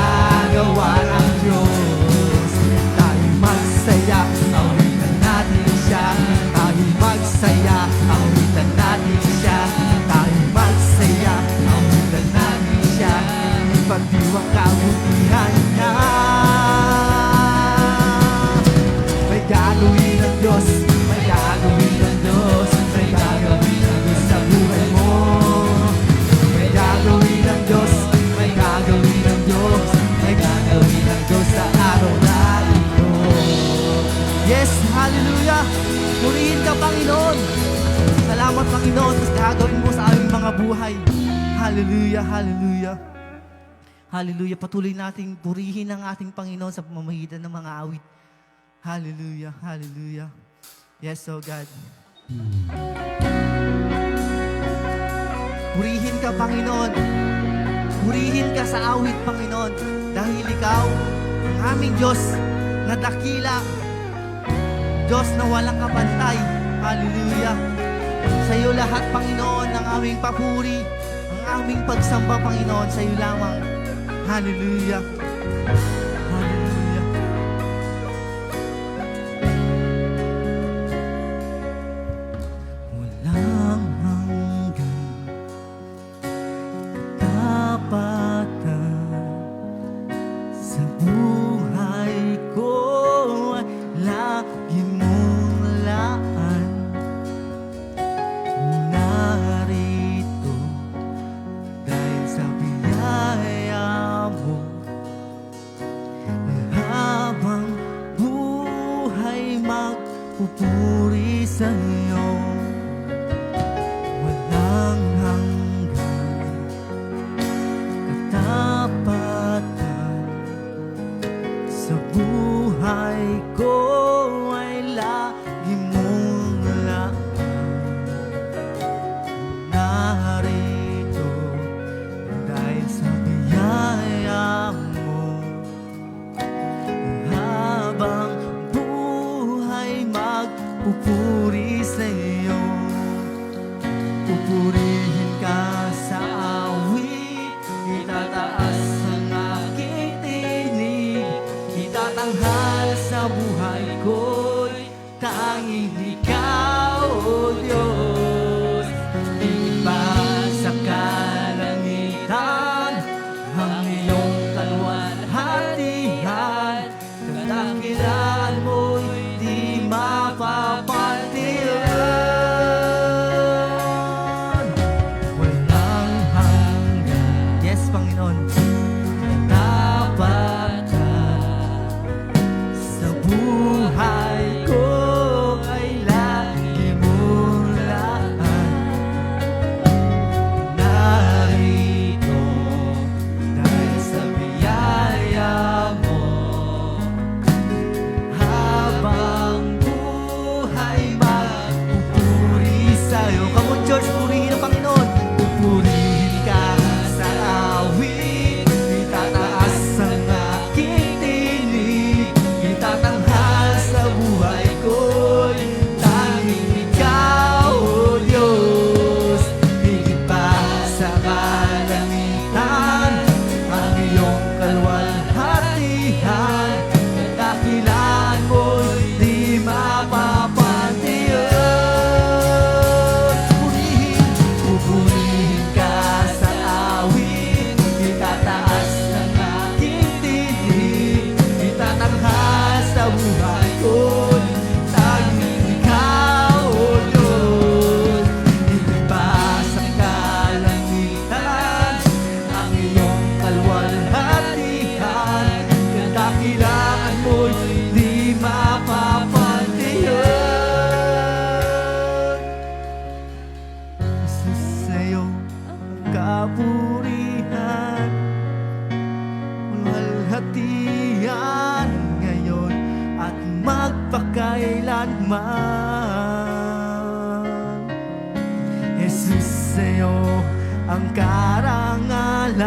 gawa ng Diyos, tayo magsaya, awitan natin siya. Tayo magsaya, awitan natin siya. Tayo magsaya, awitan natin siya. Ipagdiwang kabutihan niya. May gagawin ng Diyos, may gagawin ng Diyos, may gagawin ng Diyos sa buhay mo. May gagawin ng Diyos, may gagawin ng Diyos, may gagawin ng Diyos sa araw na ito. Yes, hallelujah! Purihin ka, Panginoon! Salamat, Panginoon, sa gagawin mo sa aming mga buhay. Hallelujah, hallelujah. Hallelujah. Patuloy nating purihin ang ating Panginoon sa pamamagitan ng mga awit. Hallelujah, hallelujah. Yes, oh God. Purihin ka, Panginoon. Purihin ka sa awit, Panginoon. Dahil ikaw, ang aming Diyos na dakila. Diyos na walang kapantay. Hallelujah. Sa iyo lahat, Panginoon, ng aming papuri, ang aming pagsamba, Panginoon, sa iyo lamang. Hallelujah. Hallelujah. Walang hanggan katapatan sa buhay ko ay lagi mong laan. Narito dahil sa biyaya mo, habang buhay magpupuri sa iyo. Walang hanggan katapatan sa buhay ko ay lagi mong laan. Narito dahil sa biyaya mo, habang buhay magpupuri sa iyo. Pupurihin ka sa awit, itataas ang aking tinig, itatanghal sa buhay ko'y tanging ikaw, O Diyos. Iba sa kalangitan ang iyong kaluwalhatian, kadakilaan mo'y di mapapatiran. Walang hanggan, yes, Panginoon, katapatan sa buhay ko ay lagi mong laan. Narito dahil sa biyaya mo, habang buhay magpupuri sa'yo. Come on, church, purihin ang Panginoon. Pupurihin ka sa awit, itataas ang aking tinig, itatanghal sa buhay ko'y tanging ikaw, O Diyos. Higit pa sa kalangitan ang iyong kaluwalhatian, kadakilaan mo'y di mapapatiran. Pupurihin ka sa awit, itataas ang aking tinig, itatanghal sa buhay ko'y tanging ikaw, O Diyos. Higit pa sa kalangitan ang iyong kaluwalhatian, kadakilaan mo'y di mapapatiran. Jesus, sa'yo ang kapurihan, walhatian ngayon at magpakailanman. Jesus, sa'yo ang karangalan,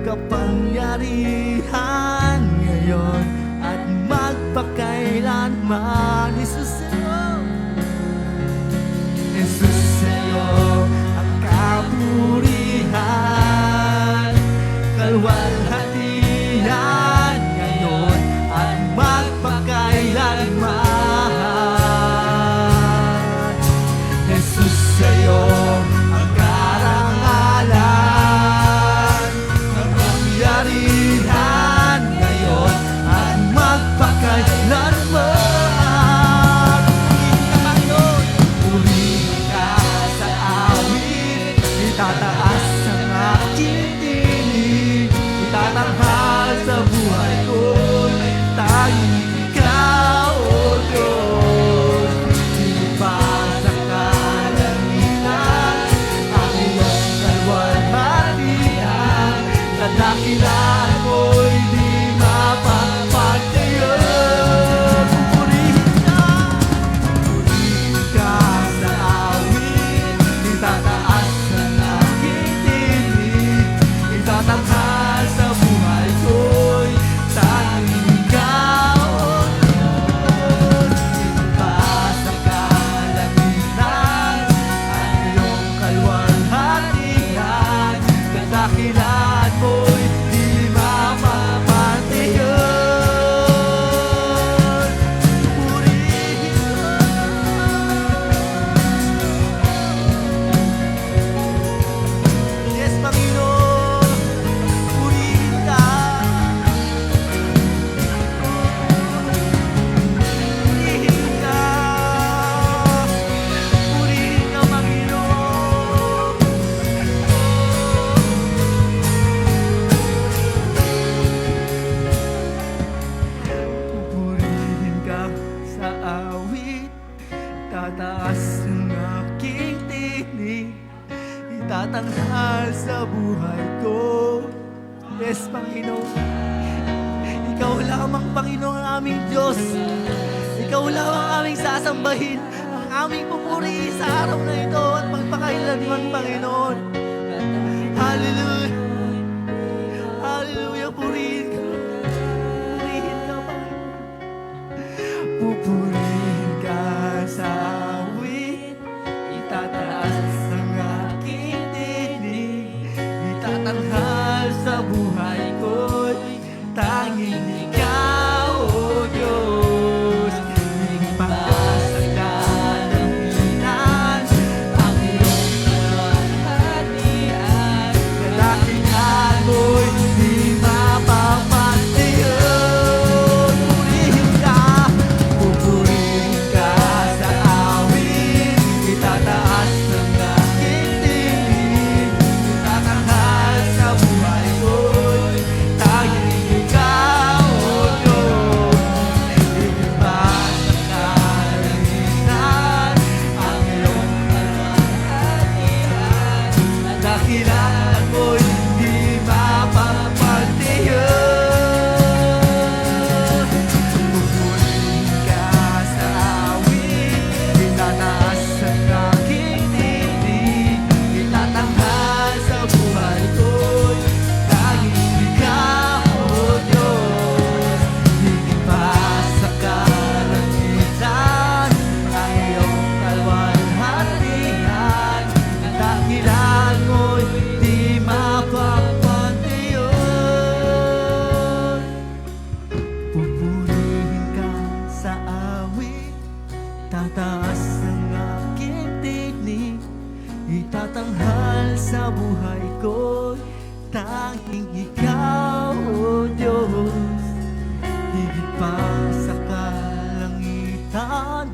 kapangyarihan ngayon at magpakailanman. Is Jesus sa'yo. Jesus sa'yo ang kapurihan, kalwalhatian ngayon at magpakailanman. Jesus sa'yo ang karangalan, kapangyarihan ngayon at magpakailanman. Purihin ka sa awit, itataas ang aking tinig, itatanghal sa buhay ko, tanging ikaw, O Diyos. Higit pa sa kalangitan, ang iyong kalwalhatian, kadakilan mo'y di mapapagtayan. Purihin ka sa awit, itataas ang aking tinig, itatanghal sa buhay ko'y tanging ikaw, O Diyos. Higit pa sa kalangitan, ang iyong kalwalhatian, kadakilan mo'y di mapapagtayan. Purihin Yes, Panginoon, purihin ka. Purihin ka. Purihin ka, Panginoon. Pupurihin ka sa awit, tataas ang aking tinig, itatanghal sa buhay ko. Yes, Panginoon. Ikaw lamang, Panginoon, ang aming Diyos. Ikaw lamang ang aming sasambahin, ang aming pupurihin sa araw na ito at magpakailanman, Panginoon. Hallelujah. Hallelujah. Purihin ka. Purihin ka, Panginoon. Pupurihin ka sa awit, itataas ang aking tinig, itatanghal sa buhay ko'y tanging ikaw, O Diyos. Higit pa sa kalangitan, ang iyong kalwalhatian, kadakilan mo'y di mapapagtayan. Purihin ka. Pupurihin ka sa awit, itataas ang aking tinig, itatanghal sa buhay ko'y tanging ikaw, O Diyos. Higit pa sa kalangitan, ang iyong kalwalhatian, kadakilan mo'y di mapapagtayan. Pupurihin ka sa awit, itataas ang aking tinig, itatanghal sa buhay ko'y tanging ikaw, O Diyos. Higit pa sa kalangitan, ang iyong kalwalhatian, kadakilan mo'y di mapapagtayan. Pupurihin ka sa awit, tataas ang aking tinig, itatanghal sa buhay ko, tanging ikaw, O Diyos. Higit pa sa kalangitan,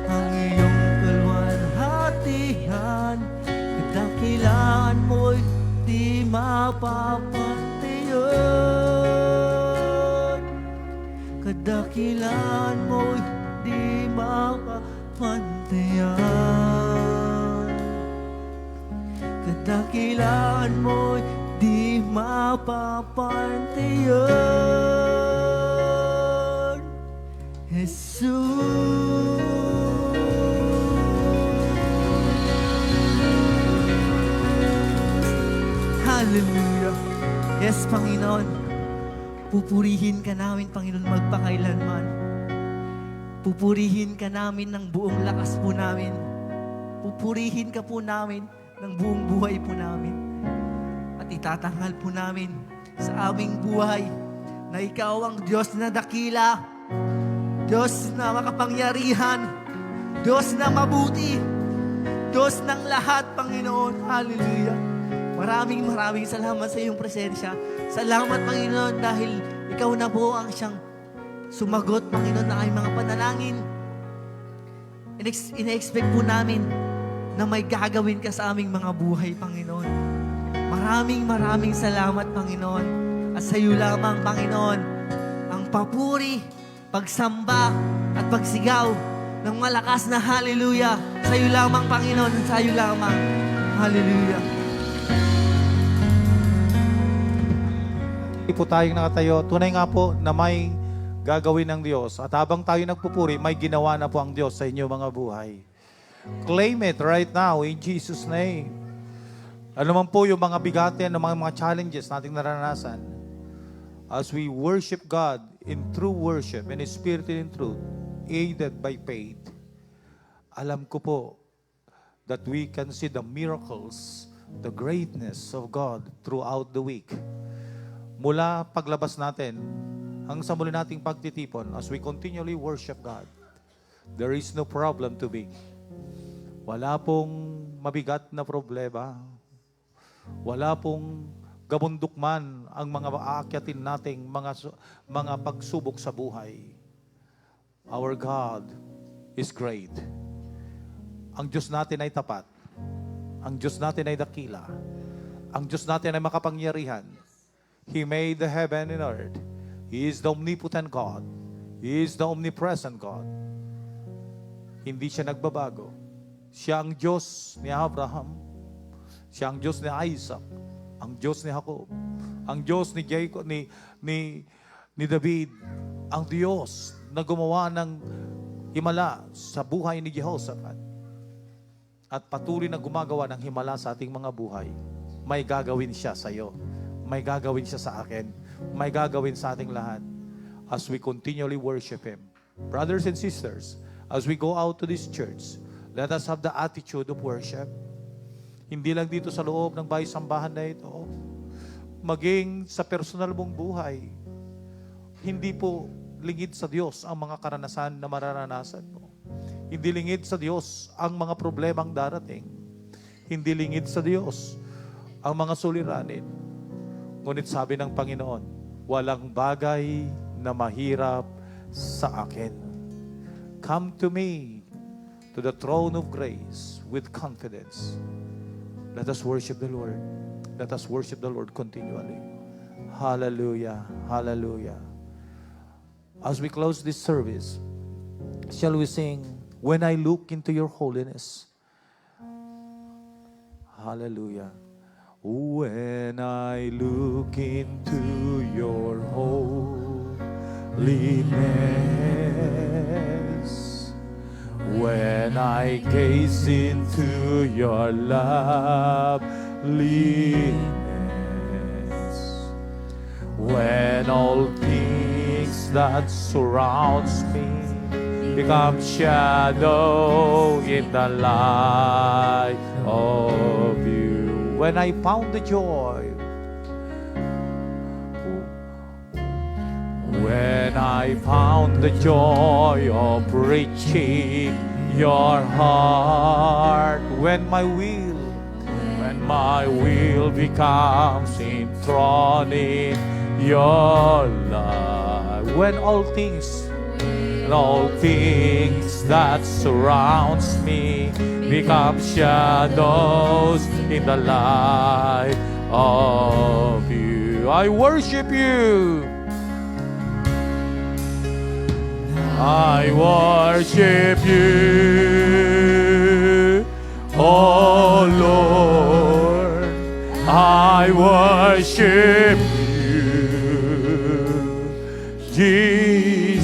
ang iyong kalwalhatian, kadakilan mo'y di mapapagtayan. Kadakilan mo'y di makapantayan. Kadakilan mo'y di mapapantayan. Jesus. Hallelujah. Yes, Panginoon. Pupurihin ka namin, Panginoon, magpakailanman. Pupurihin ka namin ng buong lakas po namin. Pupurihin ka po namin ng buong buhay po namin. At itatanghal po namin sa aming buhay na ikaw ang Diyos na dakila, Diyos na makapangyarihan, Diyos na mabuti, Diyos ng lahat, Panginoon. Hallelujah. Maraming salamat sa iyong presensya. Salamat, Panginoon, dahil ikaw na po ang siyang sumagot, Panginoon, ng aming mga panalangin. Ina-expect po namin na may gagawin ka sa aming mga buhay, Panginoon. Maraming salamat, Panginoon. At sa iyo lamang, Panginoon, ang papuri, pagsamba, at pagsigaw ng malakas na hallelujah. Sa iyo lamang, Panginoon, sa iyo lamang. Hallelujah. Hindi po tayong nakatayo. Tunay nga po na may gagawin ng Diyos. At habang tayo nagpupuri, may ginawa na po ang Diyos sa inyo mga buhay. Claim it right now in Jesus' name. Ano man po yung mga bigatin, mga challenges nating naranasan, as we worship God in true worship, in spirit and in truth, aided by faith, alam ko po that we can see the miracles, the greatness of God throughout the week. Mula paglabas natin, hanggang sa muli nating pagtitipon, as we continually worship God, there is no problem to be. Wala pong mabigat na problema. Wala pong gabundok man ang mga aakyatin nating mga pagsubok sa buhay. Our God is great. Ang Diyos natin ay tapat. Ang Diyos natin ay dakila. Ang Diyos natin ay makapangyarihan. He made the heaven and earth. He is the omnipotent God. He is the omnipresent God. Hindi siya nagbabago. Siya ang Diyos ni Abraham. Siya ang Diyos ni Isaac. Ang Diyos ni Jacob. Ang Diyos ni Jacob, ni David. Ang Diyos na gumawa ng himala sa buhay ni Jehoshaphat. At patuloy na gumagawa ng himala sa ating mga buhay. May gagawin siya sa iyo. May gagawin siya sa akin. May gagawin sa ating lahat as we continually worship Him. Brothers and sisters, as we go out to this church, let us have the attitude of worship. Hindi lang dito sa loob ng bahay-sambahan na ito, maging sa personal mong buhay. Hindi po lingid sa Diyos ang mga karanasan na mararanasan mo. Hindi lingid sa Diyos ang mga problemang darating. Hindi lingid sa Diyos ang mga suliranin. Ngunit sabi ng Panginoon, walang bagay na mahirap sa akin. Come to me, to the throne of grace with confidence. Let us worship the Lord. Let us worship the Lord continually. Hallelujah. Hallelujah. As we close this service, shall we sing, When I Look into Your Holiness? Hallelujah. When I look into your holiness, when I gaze into your loveliness, when all things that surrounds me become shadow in the light of you. When I found the joy, when I found the joy of reaching your heart, when my will becomes enthroned in your life, when all things that surrounds me become shadows in the light of you. I worship you. I worship you, oh Lord. I worship you, Jesus.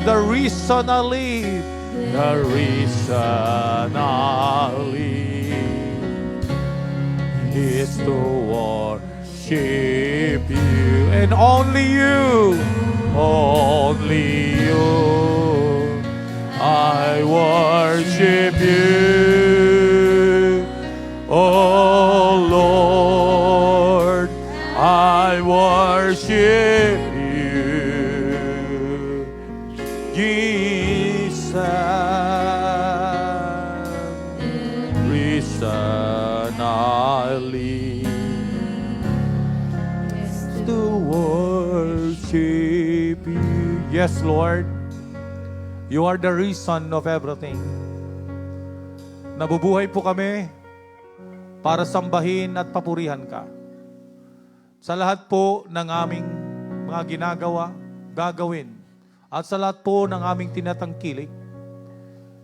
The reason I live, the reason I live is to worship you and only you, only you. I worship you, oh Lord, I worship you, Jesus, risen I live to worship you. Yes, Lord, you are the reason of everything. Nabubuhay po kami para sambahin at papurihan ka. Sa lahat po ng aming mga ginagawa, gagawin, at sa lahat po ng aming tinatangkilik,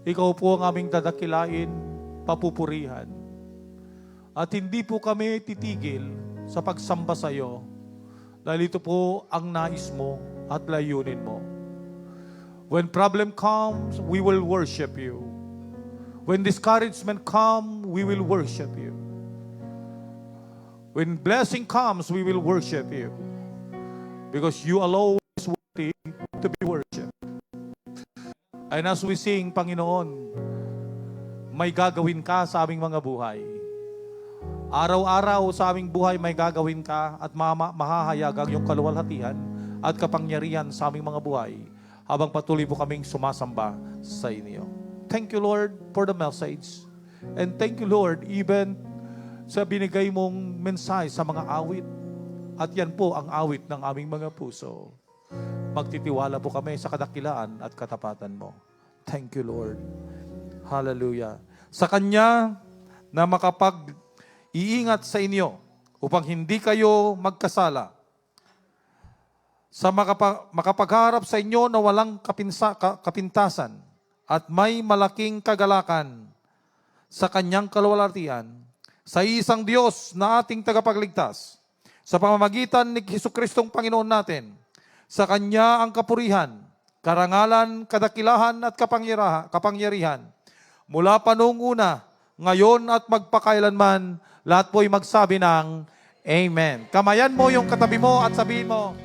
ikaw po ang aming dadakilain, papupurihan. At hindi po kami titigil sa pagsamba sa iyo, dahil ito po ang nais mo at layunin mo. When problem comes, we will worship you. When discouragement comes, we will worship you. When blessing comes, we will worship you. Because you alone is worthy to be worshipped. And as we sing, Panginoon, may gagawin ka sa aming mga buhay. Araw-araw sa aming buhay may gagawin ka at mahahayag ang iyong kaluwalhatian at kapangyarihan sa aming mga buhay habang patuloy po kaming sumasamba sa inyo. Thank you, Lord, for the message. And thank you, Lord, even sa binigay mong mensahe sa mga awit. At yan po ang awit ng aming mga puso. Magtitiwala po kami sa kadakilaan at katapatan mo. Thank you, Lord. Hallelujah. Sa Kanya na makapag-iingat sa inyo upang hindi kayo magkasala, sa makapagharap sa inyo na walang kapintasan at may malaking kagalakan sa Kanyang kaluwalhatian, sa isang Diyos na ating tagapagligtas, sa pamamagitan ni Jesucristong Panginoon natin, sa Kanya ang kapurihan, karangalan, kadakilahan at kapangyarihan, mula pa noong una, ngayon at magpakailanman, lahat po'y magsabi ng Amen. Kamayan mo yung katabi mo at sabihin mo,